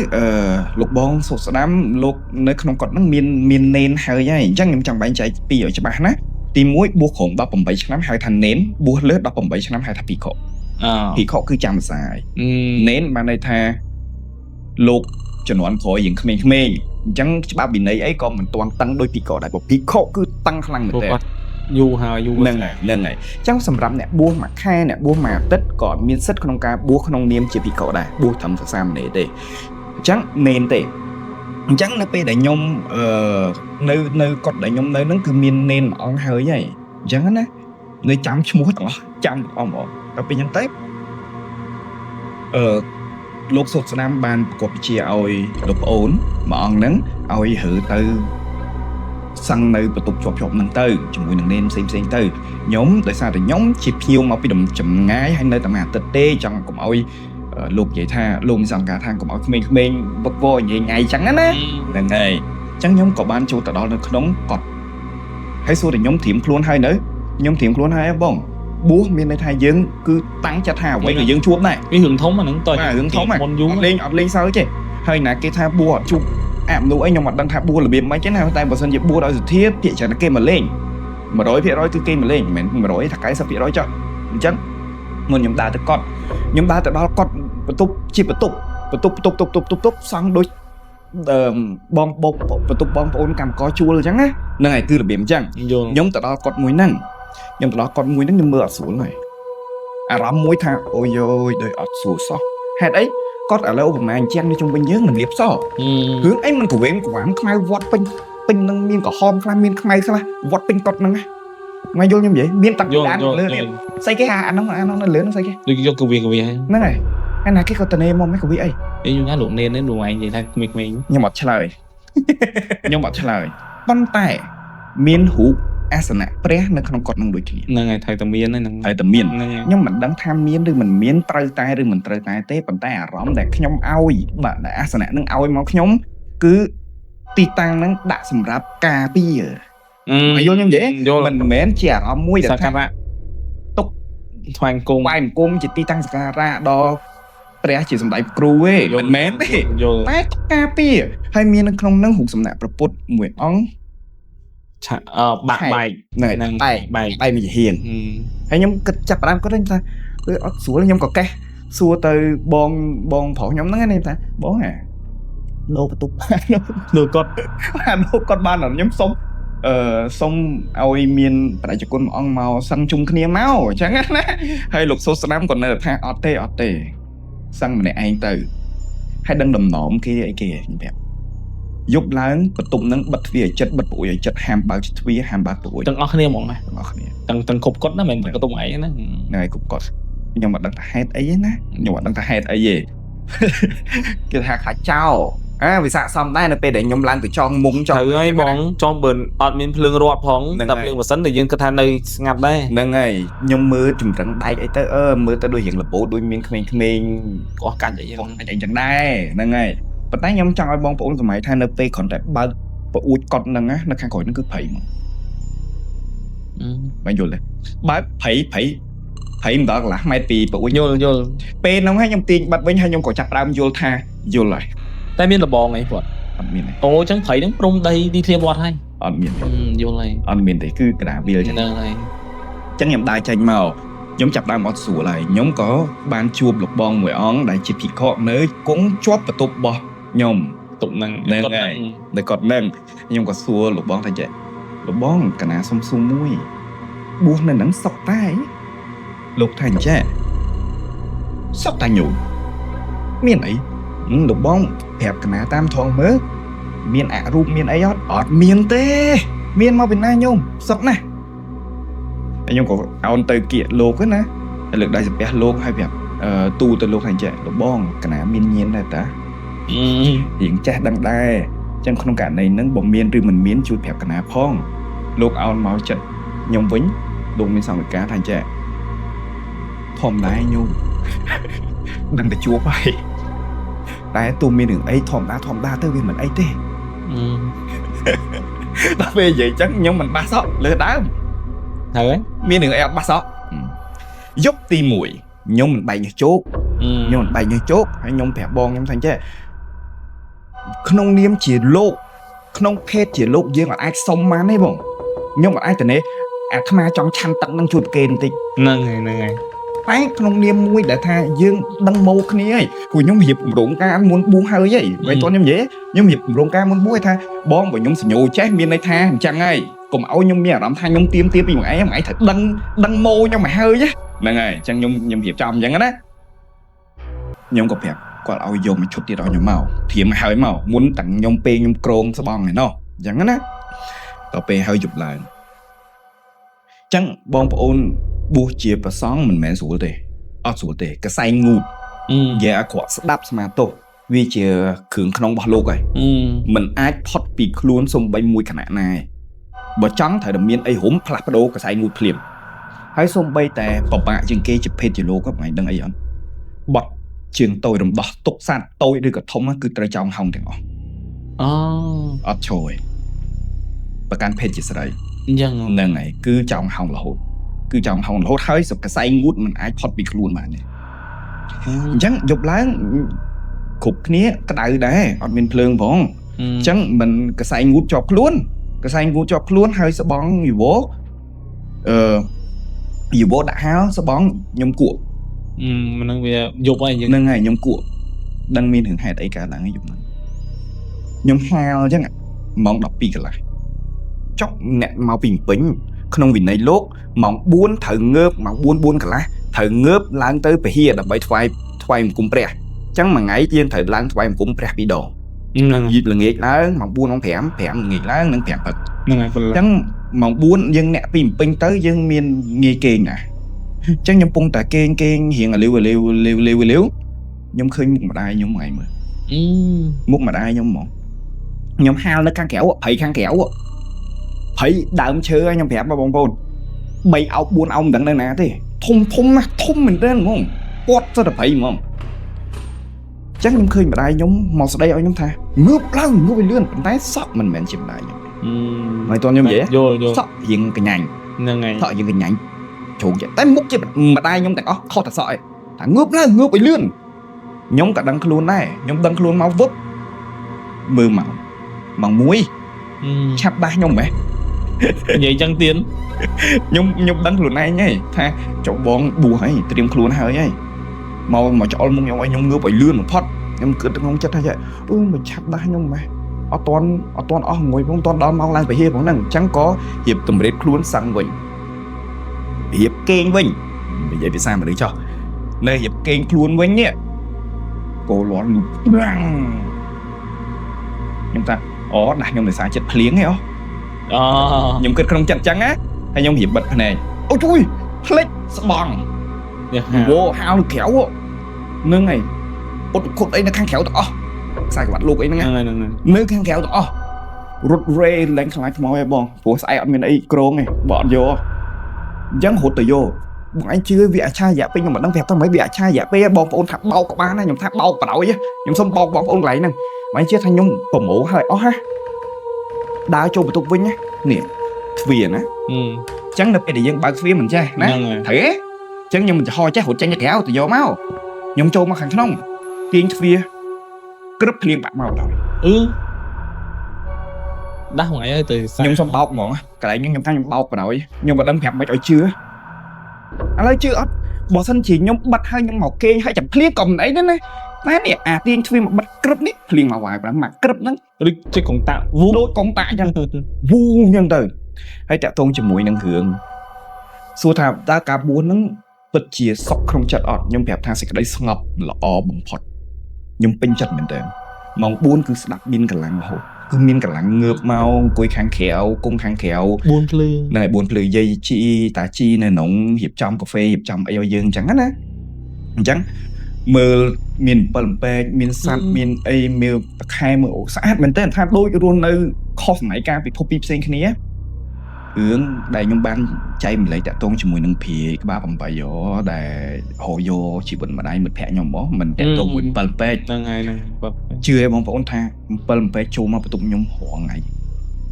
S1: lục bong sụt đám lục nơi không còn nó miên nên hơi vậy chắc em chẳng bạn chạy pi ở cho bạn á tìm mũi buộc khổng đọc bầm bảy năm hai thành nến buộc lướt đọc bầm bảy năm hai thành bị khổ cứ chạm xài nến mà này tha lục cho nó ăn khỏi những khmê chẳng ba bị nấy ấy còn mình toàn tăng đôi bị khổ đại bộ bị khổ cứ tăng khăng mình thế
S2: du ha du
S1: nâng này chẳng sầm rắm nè buông mà khai nè buông mà tất còn miên sắt không ca buông không niêm chỉ bị khổ đại buông thầm sa sam để chẳng nên để chẳng nó pe đại nhom nơi cọt đại nhom nơi nó cứ miên nên on hơi vậy chẳng á nơi chấm chúa đó chấm on bỏ đặc biệt nhân tết lúc sốt nam ban cọp chia oi đục ổn mà on nắng oi hử từ sang nơi bật tục chọc nâng tư chúng mình nên xem tư nhóm tại sao thì nhóm chỉ phiêu mà bị đụng chậm ngái hay nơi tầm hạt tết tê chẳng cũng oi lục vậy tha luôn rằng cả thang cũng oi mình bật vô vậy ngày chẳng á là ngày chẳng nhóm có ban chu tại đó nó nóng cọt hay xua thì nhóm thiểm luôn hay nữa nhóm thiểm luôn hay bông búa miền này thay dương cứ tăng chặt hà quay người dương chuột này
S2: cái hưởng thống mà nó to
S1: hưởng thống mà lên sao chứ hơi nè cái tha bùa chụp nuôi anh nhưng mà đang thả bùa là biến mấy cái nào tay vào sân dịp bùa đó rồi thiết thì chẳng nó kêu mà lên mà đối phía đó cứ kêu mà lên mình mà đối thằng cái sắp phía đó cho chắc một nhóm ta tới con nhóm ta tới đó con bật túc chỉ bật túc sang đôi bong bột bật túc bong ôn cầm có chua rồi chẳng á nơi này cứ là biến chẳng nhóm tới đó con muối năng nhóm tới đó con muối năng nhưng mưa xuống này rắm muối tha ôi ôi đời ọt xuống sao hết ấy có ở lâu mà anh chen đi trong bên dưới mình liệp so hướng ấy mình của em của anh khai vót pin năng miên có hom khai miên khai sao vót pin cọt năng ngay vô như vậy miên tặng đá lên xây cái hà nó lớn nó xây cái
S2: đi cho công việc hay
S1: nó này anh là cái con tên em không mấy công việc ấy
S2: đi như ngã luận nên đến đồ anh vậy thay mình
S1: nhưng mà trả lời con tay miên hú asana pre nó không còn năng đối trị
S2: năng ngày thầy tầm miên này
S1: thầy tầm miên nhưng mình đang tham miên rồi mình miên trai tay rồi mình trai tay té bàn tay rõm để nhóm ao bạn đã asana năng ao máu nhóm cứ ti tăng năng đã sầm ráp cà pi mày vô như vậy mình mến chè ở mũi để tham túc
S2: thoáng cung
S1: chỉ ti tăng ra đo pre chỉ sầm đại cru ấy mình mến đấy té cà pi hay miên năng không năng hụt sầm nạp proput mùi ong
S2: bạc bài
S1: này bài mình hiền hay nhóm kịch chặt đam có đến ta xuống là nhóm có cái xua từ bon phổ nhóm nó nghe ta bó lô tụt lô con ban là nhóm sống xong ôi miền tại cho con ông màu xanh chung kia máu chẳng á hay lục số nam còn là tha ọt tê xăng này anh từ hay đang đầm nộm kia ấy kìa như vậy giúp lớn bật tụng nâng bật phía chất bật bụi chất ham bao chất phía ham bao bụi
S2: từng óc kia mỏng này từng cục cốt nó mình cái tung ấy nó
S1: này cục cốt nhưng mà đang hết ấy nè nhưng mà đang hết ấy gì cái thằng khá trao vì sao xong đây là pe để nhóm lan từ cho múng cho
S2: thử ấy bóng cho bờn ọt miên phượng rọt phóng tập luyện và sấn để dân cái thằng này ngặt đây
S1: nâng này nhóm mưa trừng trắng tay ấy tới mưa tới đôi hiện là bố đôi miên khmênh có cả vậy không anh chẳng đây nâng này và tái nhóm trong ai bong phụ của mày thay nó pe còn tại ba và ui con nâng á nó khang khỏi nó cứ phẩy mà bạn vô lên ba phẩy đó là mai tì và ui vô pe nó hay nhóm tiền bắt với hai nhóm có chặt đam vô tha vô lại
S2: tay miên là bò này vợ
S1: miên này
S2: ôi chẳng thấy nó rung đây đi theo bọt hay
S1: miên
S2: vô lại
S1: miên thì cứ cả bia chẳng chẳng nhầm đai tranh màu nhóm chặt đam ọt sủa lại nhóm có ban chuột lục bong mùi ón đại chỉ bị khó nơi cũng chóp và tụt bò nhom
S2: tụng năng
S1: này để cọt nâng nhưng có xua lục bong thành vậy lục bong cả ná sông sung mũi buông nên nắng sọc tay lục thành trẻ sọc tay nhủ miền ấy lục bong hẹp cả ná tam thong mớ miền ạ rụp miền ấy ọt miền tê miền mau bên ai nhôm sọc này anh nhôm có áo tơi kia lục ấy nè lực đại dập bé lục hay đẹp tu từ lục thành trẻ lục bong cả ná miền nhiên này ta hiện cha đăng đai chẳng không cả này nâng bóng miên rồi mình miến chui phèo cả ná phong lục ao máu trận nhông vĩnh đụng bên sau một cá thành trẻ thòm đai nhung đăng để chúa bay đai tu miên đường ấy thòm đa tới vì mình ấy tê ដល់ពេលនិយាយចឹងខ្ញុំមិនបាសសក់លើដើម
S2: ហើយ
S1: មាននឹងអីអត់បាសសក់យប់ទី1ខ្ញុំមិនបែកញើសជោគខ្ញុំមិនបែកញើសជោគហើយខ្ញុំប្រាប់បងខ្ញុំថាចេះក្នុងនាមជាលោកក្នុងភេទជាលោកយើងអាចសុំបានទេបងខ្ញុំអាចទៅនេះអាថ្មចង់ឆាន់ទឹកនឹងជួយប្រគេនបន្តិច
S2: ហ្នឹងហើយ
S1: តែក្នុងនាមមួយដែលថាយើងដឹងមកគ្នាហើយព្រោះខ្ញុំរៀបគម្រោងការមុនបួសហើយមិនតន់ខ្ញុំនិយាយខ្ញុំរៀបគម្រោងការមុនបួសថាបងបើខ្ញុំសញ្ញោចេះមានន័យថាអញ្ចឹងហើយកុំឲ្យខ្ញុំមានអារម្មណ៍ថាខ្ញុំទៀមពីមួយឯងត្រូវដឹងមកខ្ញុំមកហើយហ្នឹងហើយអញ្ចឹងខ្ញុំរៀបចំអញ្ចឹងណាខ្ញុំក៏ប្រាប់គាត់ឲ្យយកមួយឈុតទៀតឲ្យខ្ញុំមកធៀមហើយមកមុនតាំងខ្ញុំពេលខ្ញុំក្រមស្បងឯណោះអញ្ចឹងណាដល់ពេលហើយយប់ឡើងអញ្ចឹងបងប្អូនបួសជាប្រសង់មិនមែនស្រួលទេអត់ស្រួលទេកសែងងូតនិយាយអាក្រក់ស្ដាប់ស្មាទោសវាជាគ្រឿងក្នុងរបស់លោកហើយមិនអាចផុតពីខ្លួនសំបីមួយគណៈណាឯងបើចង់ត្រូវតែមានអីរុំផ្លាស់ប្ដូរកសែងងូតភ្លាមហើយសំបីតែបបាក់ជាងគេជាភេទជាលោកហ្នឹងមិនដឹងអីអត់បត់ជើងតូចរំដោះទុកសាត់តូចឬក៏ធំគឺត្រូវចោមហោងទាំងអស់អត់ឈរឯងប្រកាន់ភេទជាស្រី
S2: អញ្ចឹង
S1: ហ្នឹងហើយគឺចោមហោងរហូតគឺចោមហោងរហូតហើយសកសែងងូតមិនអាចផុតពីខ្លួនបានទេអញ្ចឹងយប់ឡើងគ្រប់គ្នាក្តៅដែរអត់មានភ្លើងផងអញ្ចឹងមិនកសែងងូតជាប់ខ្លួនកសែងងូតជាប់ខ្លួនហើយស្បងយីវយីវដាក់ហាលស្បងខ្ញុំគក់
S2: ហ្នឹងវាយប់ហើយ
S1: ហ្នឹងហើយខ្ញុំគក់ដឹងមានរឿងហេតុអីកើតឡើងយប់ហ្នឹងខ្ញុំហាលអញ្ចឹងម៉ោង 12 កន្លះចុះអ្នកមកពីពេញក្នុងវិន័យលោកម៉ោង 4 ត្រូវងើបម៉ោង 4 កន្លះត្រូវងើបឡើងទៅពហិដើម្បីថ្វាយបង្គំព្រះអញ្ចឹងមួយថ្ងៃយើងត្រូវឡើងថ្វាយបង្គំព្រះ2ដង
S2: ហ្នឹង
S1: យប់ល្ងាចឡើងម៉ោង 4 ម៉ោង 5 ល្ងាចឡើងនិង 5 ព្រឹក
S2: ហ្នឹងហើយ
S1: អញ្ចឹងម៉ោង 4 យើងអ្នកពីពេញទៅយើងមានងាយគេងណាអញ្ចឹងខ្ញុំពងតែគេងរៀងអាលាវខ្ញុំឃើញមុខម្ដាយខ្ញុំថ្ងៃមើលមុខម្ដាយខ្ញុំហ្មងខ្ញុំហាលនៅខាងក្រៅព្រៃខាងក្រៅព្រៃដើមឈើខ្ញុំប្រាប់បងប្អូន3អោប4អោបមិនដឹងនៅណាទេធំណាស់ធំមែនទែនហ្មងពាត់ទៅតែព្រៃហ្មងអញ្ចឹងខ្ញុំឃើញម្ដាយខ្ញុំមកស្ដីឲ្យខ្ញុំថាងើបឡើងងើបឲ្យលឿនប៉ុន្តែសក់មិនមែនជាម្ដាយខ្ញុំហើយតោះខ្ញុំនិយាយសក់រៀងកញ្ញាញ់
S2: ហ្នឹងហើយ
S1: សក់រៀងកញ្ញាញ់ជ្រុងចេះតែមុខជាម្ដាយខ្ញុំទាំងអស់ខុសតែសក់ឯងថាងើបឡើងងើបឲ្យលឿនខ្ញុំក៏ដឹងខ្លួនដែរខ្ញុំដឹងខ្លួនមកវឹបមើលមកម៉ោង 1ឆាប់ដាស់ខ្ញុំហ៎
S2: និយាយចឹងទៀត
S1: ខ្ញុំដឹងខ្លួនឯងហីថាចុះបងបួសហើយត្រៀមខ្លួនហើយហីមកច្អល់មុខខ្ញុំឲ្យខ្ញុំងើបឲ្យលឿនបំផុតខ្ញុំគិតក្នុងចិត្តថាអូមិនឆាប់ដាស់ខ្ញុំហ៎អត់ទាន់អស់មួយផងអត់ទាន់ដល់ម៉ោងឡើងពហិផងហ្នឹងអញ្ចឹងក៏រៀបតម្រេតខ្លួនសឹងវិញរៀបគេងវិញនិយាយភាសាមនុស្សចុះនៅរៀបគេងខ្លួនវិញនេះគោលាន់ខ្ញុំថាអូដាស់ខ្ញុំដោយសារចិត្តភ្លៀងហ៎ខ្ញុំគិតក្នុងចិត្តអញ្ចឹងណាហើយខ្ញុំរៀបបិទភ្នែកអូជួយផ្លិចស្បងវោហៅនៅក្រៅហ្នឹងហើយអត់ខុតអីនៅខាងក្រៅទាំងអស់ខ្សែក្បាត់លោកអីហ្នឹងនៅខាងក្រៅទាំងអស់រត់រេឡើងខ្លាចខ្មោចឯងបងព្រោះស្អែកអត់មានអីក្រងទេបើអត់យកអញ្ចឹងរត់ទៅយកបងឯងជឿវាអាឆារយៈពេលខ្ញុំមិនដឹងប្រាប់ថាម៉េចវាអាឆារយៈពេលបងប្អូនថាបោកក៏បានដែរខ្ញុំថាបោកបដ ாய் ខ្ញុំសុំបោកបងប្អូនកន្លែងហ្នឹងបងឯងជឿថាខ្ញុំប្រមូលហើយអស់ហ่ะដើរចូលបន្ទប់វិញណានេះទ្វារណា
S2: អ
S1: ញ្ចឹងនៅពេលដែលយើងបើកទ្វារមិនចេះណាត្រូវទេអញ្ចឹងខ្ញុំមិនចោះចេះរត់ចេញទៅក្រៅទៅយកមកខ្ញុំចូលមកខាងក្នុងទាញទ្វារក្រឹបភ្លៀងបាក់មកដល់
S2: ដាស់ថ្ងៃហើយទៅ
S1: ខ្ញុំសុំបោកហ្មងកន្លែងខ្ញុំថាខ្ញុំបោកបដ ாய் ខ្ញុំមិនដឹងប្រាប់មិនឲ្យជឿឥឡូវជឿអត់បើសិនជាខ្ញុំបិទហើយខ្ញុំមកគេងហើយចាំភ្លៀងក៏មិនអីដែរណាតែនេះអាទាញទ្វារមកបិទក្រឹបនេះភ្លៀងមកវាយប្រាំមកក្រឹបហ្នឹង
S2: ឬជិះកងតាក់
S1: វូដូចកងតាក់អញ្ចឹងវូអញ្ចឹងទៅហើយតាក់ទងជាមួយនឹងរឿងសួរថាតើការបួសហ្នឹងពិតជាសុខក្នុងចិត្តអត់ខ្ញុំប្រាប់ថាសេចក្តីស្ងប់ល្អបំផុតខ្ញុំពេញចិត្តមែនតើម៉ោង 4 គឺស្ដាប់មានកម្លាំងរហូតគឺមានកម្លាំងងើបមកអង្គុយខាងក្រៅគុំខាងក្រៅ
S2: 4ភ្លឺ
S1: ណែ4ភ្លឺយាយជីតាជីនៅក្នុងរៀបចំកាហ្វេរៀបចំអីឲ្យយើងអញ្ចឹងណាអញ្ចឹងមើលមាន7ពេកមានសัตว์មានអីមើលប្រខែមើលស្អាតមែនតើថាដូចរស់នៅខុសសម័យកាលពិភពពីរផ្សេងគ្នារឿងដែលខ្ញុំបានចែកម្លែកតាក់ទងជាមួយនឹងព្រាយក្បាល8ដែលហៅយកជីវិតម្ដាយមិត្តភក្តិខ្ញុំមកមិនតាក់ទងមួយ7ពេក
S2: ហ្នឹងហើយហ្នឹង
S1: ជឿឲ្យបងប្អូនថា7ពេកចូលមកបន្ទប់ខ្ញុំរងថ្ងៃ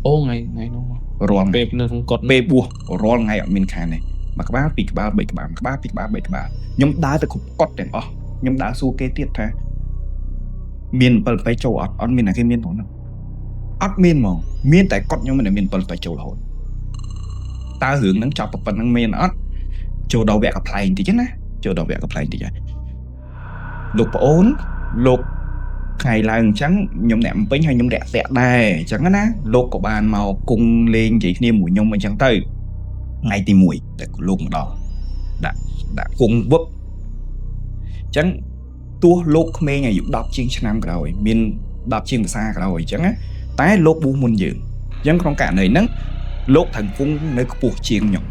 S2: អូថ្ងៃនោះ
S1: រាល់
S2: ពេលនៅក្នុងកត់
S1: ពេលបួសរាល់ថ្ងៃអត់មានខានទេមួយក្បាលពីរក្បាលបីក្បាលមួយក្បាលពីរក្បាលបីក្បាលខ្ញុំដើរទៅគ្រប់កត់ទាំងអស់ខ្ញុំដើរសួរគេទៀតថាមាន7ទៅចូលអត់មានតែគេមានផងហ្នឹងអត់មានហ្មងមានតែកត់ខ្ញុំមិនមាន7ទៅចូលរហូតតើរឿងហ្នឹងចប់ប៉ុណ្្នឹងមានអត់ចូលដល់វគ្គកំ pl បន្តិចណាចូលដល់វគ្គកំ pl បន្តិចលោកប្អូនលោកថ្ងៃឡើងអញ្ចឹងខ្ញុំអ្នកបំពេញហើយខ្ញុំរាក់តាក់ដែរអញ្ចឹងណាលោកក៏បានមកគង់លេងនិយាយគ្នាមួយខ្ញុំអញ្ចឹងទៅថ្ងៃទី1តែលោកមកដល់ដាក់គង់វឹបអញ្ចឹងទោះលោកក្មេងអាយុ10ជាងឆ្នាំក្រោយមាន10ជាងភាសាក្រោយអញ្ចឹងណាតែលោកប៊ូសមុនយើងអញ្ចឹងក្នុងករណីហ្នឹងលោកត្រូវគង់នៅខ្ពស់ជាងខ្ញុំ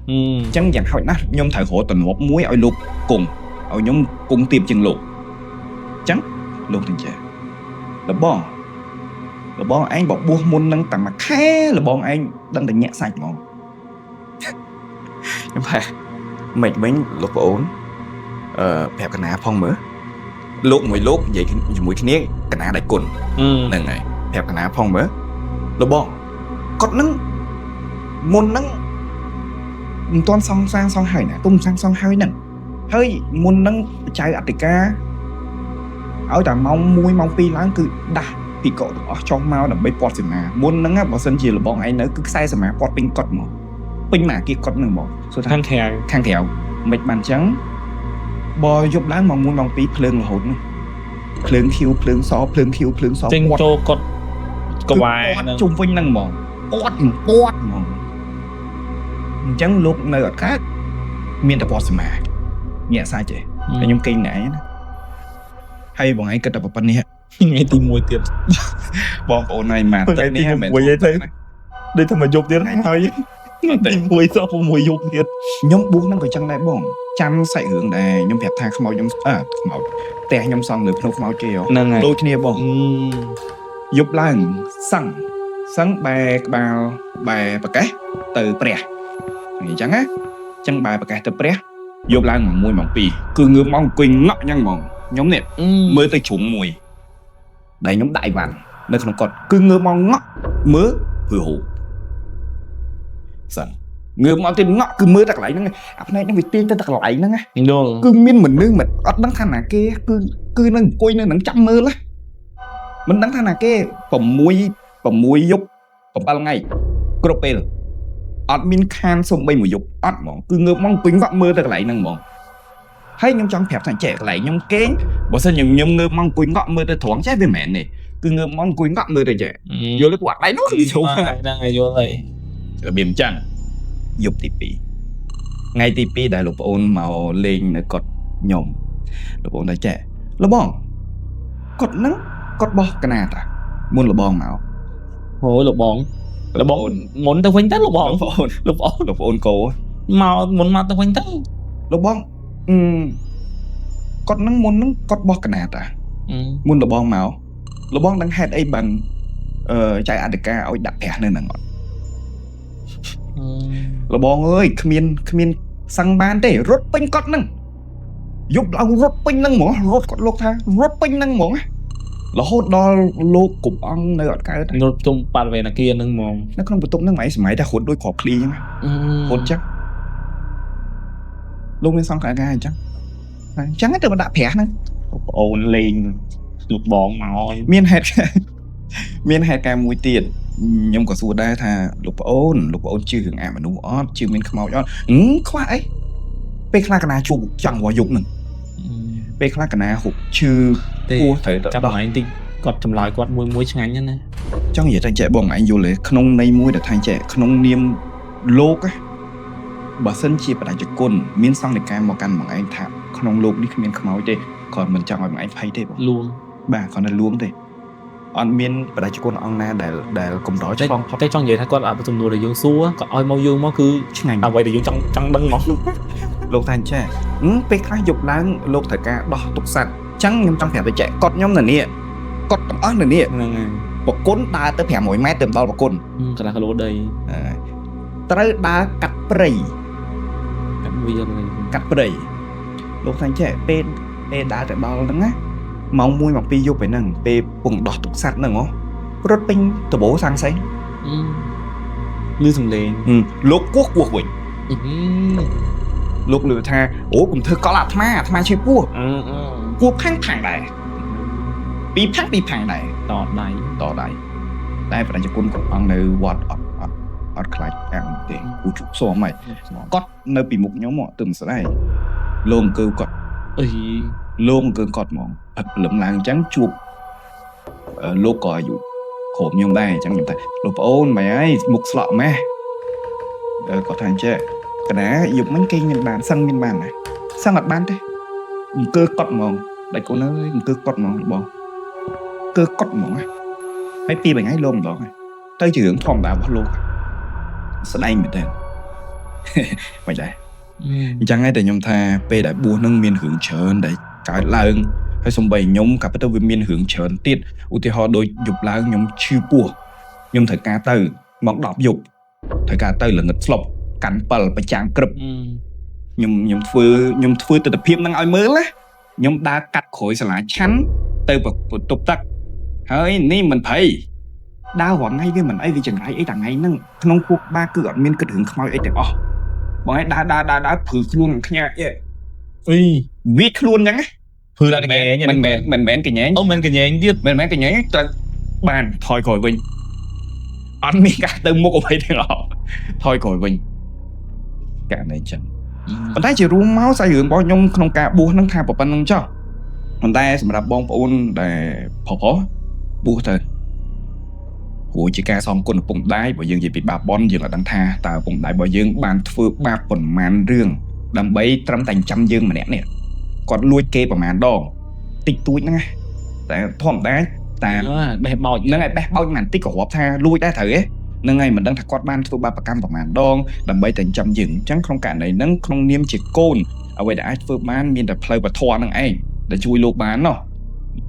S1: អញ្ចឹងយ៉ាងហោចណាស់ខ្ញុំត្រូវរកទំនាប់មួយឲ្យលោកគង់ឲ្យខ្ញុំគង់ទៀបជាងលោកអញ្ចឹងលោកទាំងចាលបងឯងបបួសមុននឹងតែមួយខែលបងឯងដឹងតែញាក់សាច់ហ្មងខ្ញុំថាមិនវិញលោកប្អូនប្រាប់កណាផងមើលលោកមួយលោកនិយាយជាមួយគ្នាកណាដៃគុណហ្នឹងហើយប្រាប់កណាផងមើលលបងគាត់នឹងមុនហ្នឹងមិនទាន់សង់សាងសង់ហើយណាទុំសាងសង់ហើយហ្នឹងហើយមុនហ្នឹងបច្ច័យអតិកាឲ្យតែម៉ោង1ម៉ោង2ឡើងគឺដាស់ពីកក់ទាំងអស់ចុះមកដើម្បីពាត់សមាមុនហ្នឹងបើសិនជាលបងឯងនៅគឺខ្សែសមាពាត់ពេញកត់មកពេញមកគេកត់ហ្នឹងមកសួរថាខាងក្រៅមិនបានអញ្ចឹងបើយប់ឡើងម៉ោង1ម៉ោង2ភ្លើងរហូតហ្នឹងភ្លើងខៀវភ្លើងសភ្លើងខៀវភ្លើងស
S2: ចេញចូលកត់ក្បែរ
S1: ហ្នឹងជុំវិញហ្នឹងហ្មងពាត់ហ្មងអញ្ចឹងលោកនៅអត់កើតមានតែពាត់សមាញាក់សាច់ទេខ្ញុំគេងណែណាហើយបងឯងគិតតែប៉ុណ្្នេះ
S2: ថ្ងៃទី1ទៀត
S1: បងប្អូនឯងមកទឹកនេះ
S2: មិនមួយទេដូចតែមកយប់ទៀតហើយទី1សោះ6យប់ទៀត
S1: ខ្ញុំបួសហ្នឹងក៏ចឹងដែរបងចាំសាច់រឿងដែរខ្ញុំប្រាប់ថាខ្មោចខ្ញុំខ្មោចផ្ទះខ្ញុំសង់លើភ្នំខ្មោចគេ
S2: ហ្នឹងហើយ
S1: ដូចគ្នាបងយប់ឡើងសឹងបែក្បាលបែប្រកេះទៅព្រះអញ្ចឹងណាអញ្ចឹងបែប្រកេះទៅព្រះយប់ឡើង1ម៉ោង2គឺងើបមកអង្គុយងក់អញ្ចឹងហ្មងខ្ញុំនេះមើលទៅជ្រុងមួយដែលខ្ញុំដាក់អីវ៉ាន់នៅក្នុងកត់គឺងើបមកងក់មើលព្រោះសិនងើបមកទៀតងក់គឺមើលតែកន្លែងហ្នឹងអាផ្នែកហ្នឹងវាទាញទៅតែកន្លែងហ្នឹងណាគឺមានមនុស្សមិនអត់ដឹងថាណាគេគឺនឹងអង្គុយនៅនឹងចាំមើលណាមិនដឹងថាណាគេ6យប់7ថ្ងៃគ្រប់ពេលអត់មានខានសំបីមួយយប់អត់ហ្មងគឺងើបមកអង្គុយងក់មើលទៅកន្លែងហ្នឹងហ្មងហើយខ្ញុំចង់ប្រាប់ថាចែកកន្លែងខ្ញុំគេងបើសិនខ្ញុំងើបមកអង្គុយងក់មើលទៅត្រង់ចេះវាមិនមែនទេគឺងើបមកអង្គុយងក់មើលទៅចេះយល់ទេគាត់ដៃនោះគឺជ្រុំ
S2: ហ្នឹងហើយយល់ហើយ
S1: របៀបអញ្ចឹងយប់ទី2ថ្ងៃទី2ដែលលោកប្អូនមកលេងនៅកត់ខ្ញុំលោកប្អូនតែចេះលបងកត់ហ្នឹងកត់បោះកណាតាមុនលបងមក
S2: អូលបងមុនទៅវិញទៅលោកបង
S1: លោកប្អូនកោ
S2: មកមុនមកទៅវិញទៅ
S1: លោកបងគាត់នឹងមុននឹងគាត់បោះកណាតាមុនលបងមកលបងដឹងហេតុអីបានចៅអធិការឲ្យដាក់ព្រះនៅហ្នឹងអត់លបងអើយគ្មានសឹងបានទេរត់ពេញគាត់ហ្នឹងយប់ឡើងរត់ពេញហ្នឹងហ្មងរត់គាត់លោកថារត់ពេញហ្នឹងហ្មងរហូតដល់លោកគ្រប់អង្គនៅអត់កើត
S2: រត់ទុំបរិវេណគារហ្នឹងហ្មង
S1: នៅក្នុងបន្ទប់ហ្នឹងហ្មងសម័យតែរត់ដូចគ្រាប់ឃ្លីអញ្ចឹងរត់ចឹងលោកមានសង្កត់ការអញ្ចឹងទៅមកដាក់ប្រាស់ហ្នឹង
S2: បងអូនលេងលោកបងមក
S1: មានហេតុការមួយទៀតខ្ញុំក៏សួរដែរថាលោកប្អូនជឿរឿងអាមនុស្សអត់ជឿមានខ្មោចអត់ខ្វះអីពេលខ្លះកណាជួបចង់របស់យប់ហ្នឹងពេលខ្លះកណាហុកឈឺពោះត្រូវទៅ
S2: ដល់ឯងតិចគាត់ចម្លើយគាត់មួយឆ្ងាញ់ណា
S1: ចង់និយាយតែចែកបងឯងយល់ទេក្នុងន័យមួយដែលថាចែកក្នុងនាមលោកបើសិនជាបដិជនមានសង្ឃនិកាយមកកាន់បងឯងថាក្នុងលោកនេះគ្មានខ្មោចទេគាត់មិនចង់ឲ្យបងឯងភ័យទេបង
S2: លួង
S1: បាទគាត់នៅលួងទេអត់មានបដិជនអង្គណាដែលកំដរឆ្លងផុត
S2: តែចង់និយាយថាគាត់អត់សំណួរដែលយើងសួរគាត់ឲ្យមកយើងមកគឺ
S1: ឆ្ងាញ់
S2: អ្វីដែលយើងចង់ដឹងមក
S1: លោកថាអញ្ចឹងពេលខ្លះយប់ឡើងលោកត្រូវការដោះទុកសัตว์អញ្ចឹងខ្ញុំចង់ប្រាប់ទៅចែកកត់ខ្ញុំនៅនេះកត់ទាំងអស់នៅនេះ
S2: ហ្នឹងហើយ
S1: បកគុណដើរទៅ500ម៉ែត្រទៅដល់បកគុណ
S2: កន្លះគីឡូដី
S1: ត្រូវដើរកាត់ព្រៃ
S2: កាត់
S1: ព្រៃលោកថាអញ្ចឹងពេលដើរទៅដល់ហ្នឹងណាម៉ោង1ម៉ោង2យប់ហ្នឹងពេលពងដោះទុកសัตว์ហ្នឹងហ៎រត់ពេញដបោសាំងសែង
S2: lư sừng lên
S1: lúc quốc quỳnh lúc lừa tha ủa cũng thưa có là thma chơi quốc phang này bị phang này
S2: tỏ đáy
S1: đây phải là quân của ông nơi what ở khai càng để cú trục xô mày có nơi bị mục nhóm mọi từng sẽ này lông cơ cọt lông cơ cọt mỏng lụm làng trắng chuột lô còi dụ khổm nhung đây chẳng nhung tay lụp ôn mày ấy mục sọ mẹ có thằng chơi cái đá dục mấy cây nhân bàn xăng nhân bàn này sang mặt ban thế cơ cọt mỏng đây cô nói cơ cọt mỏng bỏ cơ cọt mỏng mấy pi bằng ấy lông đó tới trường thòng đá bắt luôn sẽ đánh mình tên mày đây chẳng ai để nhung tha p đã buồn nâng miền hướng trơn để cái làng hay xong bày nhóm cả bắt đầu với miền hướng trơn tiết ưu tiên họ đôi dục làng nhóm chưa bùa nhóm thời ca từ mọc đọc dục thời ca từ là ngất lộc cắn bờ và chạm cướp nhóm phơi từ tập phim đang ai mới lá nhóm đã cắt khối sẽ là chắn từ một tục tắc hơi ní mình thấy đa hoàng ngay với mình ấy vì chẳng ấy đằng ấy nâng không cuộc ba cửa miền cất hướng không ấy để bọn ấy đã phử luôn nha viết luôn nhá
S2: phử là cái nhé
S1: mình bén cái nhé
S2: mình cái nhé chứ
S1: mình bén cái nhé bàn thôi khỏi vinh anh mi cả từ mua của mày thì thôi khỏi vinh cả này chẳng còn thấy chỉ rú máu sai hưởng bao nhung không cả bùa nâng thà vào nâng cho còn tay sẽ đặt bom ôn để phỏ bùa thôi của chỉ ca xong con bụng đáy bởi dương gì bị bà bon dương là đang tha tao bụng đáy bởi dương bàn phước ba phần màn rương đầm bấy trăm thành trăm dương mà nè nè còn lui kê vào màn đo tích túi nữa tại thòm đáy ta bè bò nó ngày bè bao màn tích của hộp tha lui đá thử ấy nên ngày mình đang thật quát ban phước ba cam vào màn đo đầm bấy thành trăm dương chẳng không cả này nâng không niêm chỉ côn ở vậy đã phước man miền tập play và thoa năng ấy để chui lô bán nó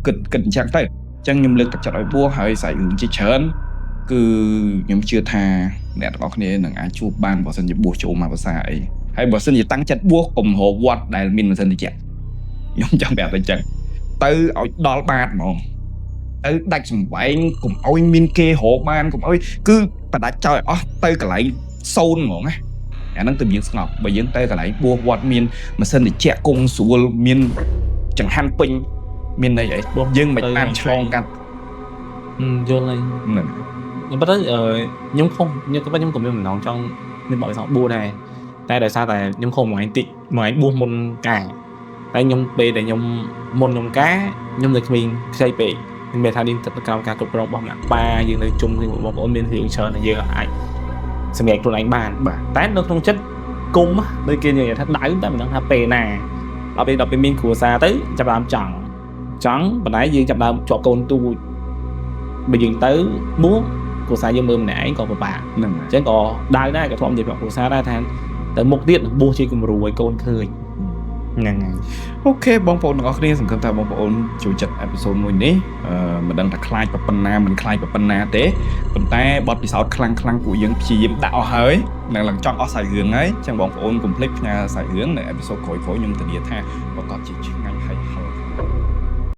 S1: cực chẳng tay chẳng nhầm lực chặt ở vua hơi xảy ứng chỉ chớn cứ nhóm chưa tha nè có thể là ai chụp ban bỏ sân chỉ buộc chỗ mà bỏ xa ấy hay bỏ sân chỉ tăng chất buộc cùng hồ quạt đại mình mà sân thì chặt nhóm chẳng bẹt tay chân tới ở đó bát mà tới đặt sùng vậy cùng ôi min kê hộ ban cùng ôi cứ ta đã chơi tới cả lại sâu mà á nó từ miếng ngọc bởi những tay cả lại buộc quạt min mà sân thì chẹt cùng sủa min chẳng han pin min này vậy nhưng mà ăn tròn cắt
S2: vô lên nhưng bắt tới nhóm không như các bác nhóm cùng mình nói trong nên bảo sao bua này tại đời sao tại nhóm không mà anh tị mà anh buông môn cả tại nhóm b để nhóm môn nhóm cá nhóm được mình xây bị nhưng về thay đi thật cao cả tục rộng bóng nặng ba dương nơi chung thì một ôn bên hiện sơn là dương lại sẽ mẹ tụi anh bàn tát nó không chất cung á nơi kia như thắt đáy chúng ta mình đang hp nè ở bên đọc bên miền của xa tới chập làm trắng và nãy dương chập làm cho con tu bây giờ tới muốn của xa dương mơ mình nãy còn một bạn chứ còn đai đây cái phòng gì của xa đây than tới một tiết bua chơi cùng rồi con khơi
S1: ok bong phồn cóគ្នាសង្ឃឹមថាបងប្អូនចូលចិត្តអេពីសូតមួយនេះមិនដឹងថាខ្លាចប៉ុណ្ណាមិនខ្លាចប៉ុណ្ណាទេប៉ុន្តែបទពិសោធន៍ខ្លាំងពួកយើងព្យាយាមដាក់អស់ហើយនឹងឡើងចង់អស់សាច់រឿងហើយអញ្ចឹងបងប្អូនកុំភ្លេចផ្ញើសាច់រឿងនៅអេពីសូតក្រោយៗខ្ញុំធានាថាបន្តជាឆ្ងាញ់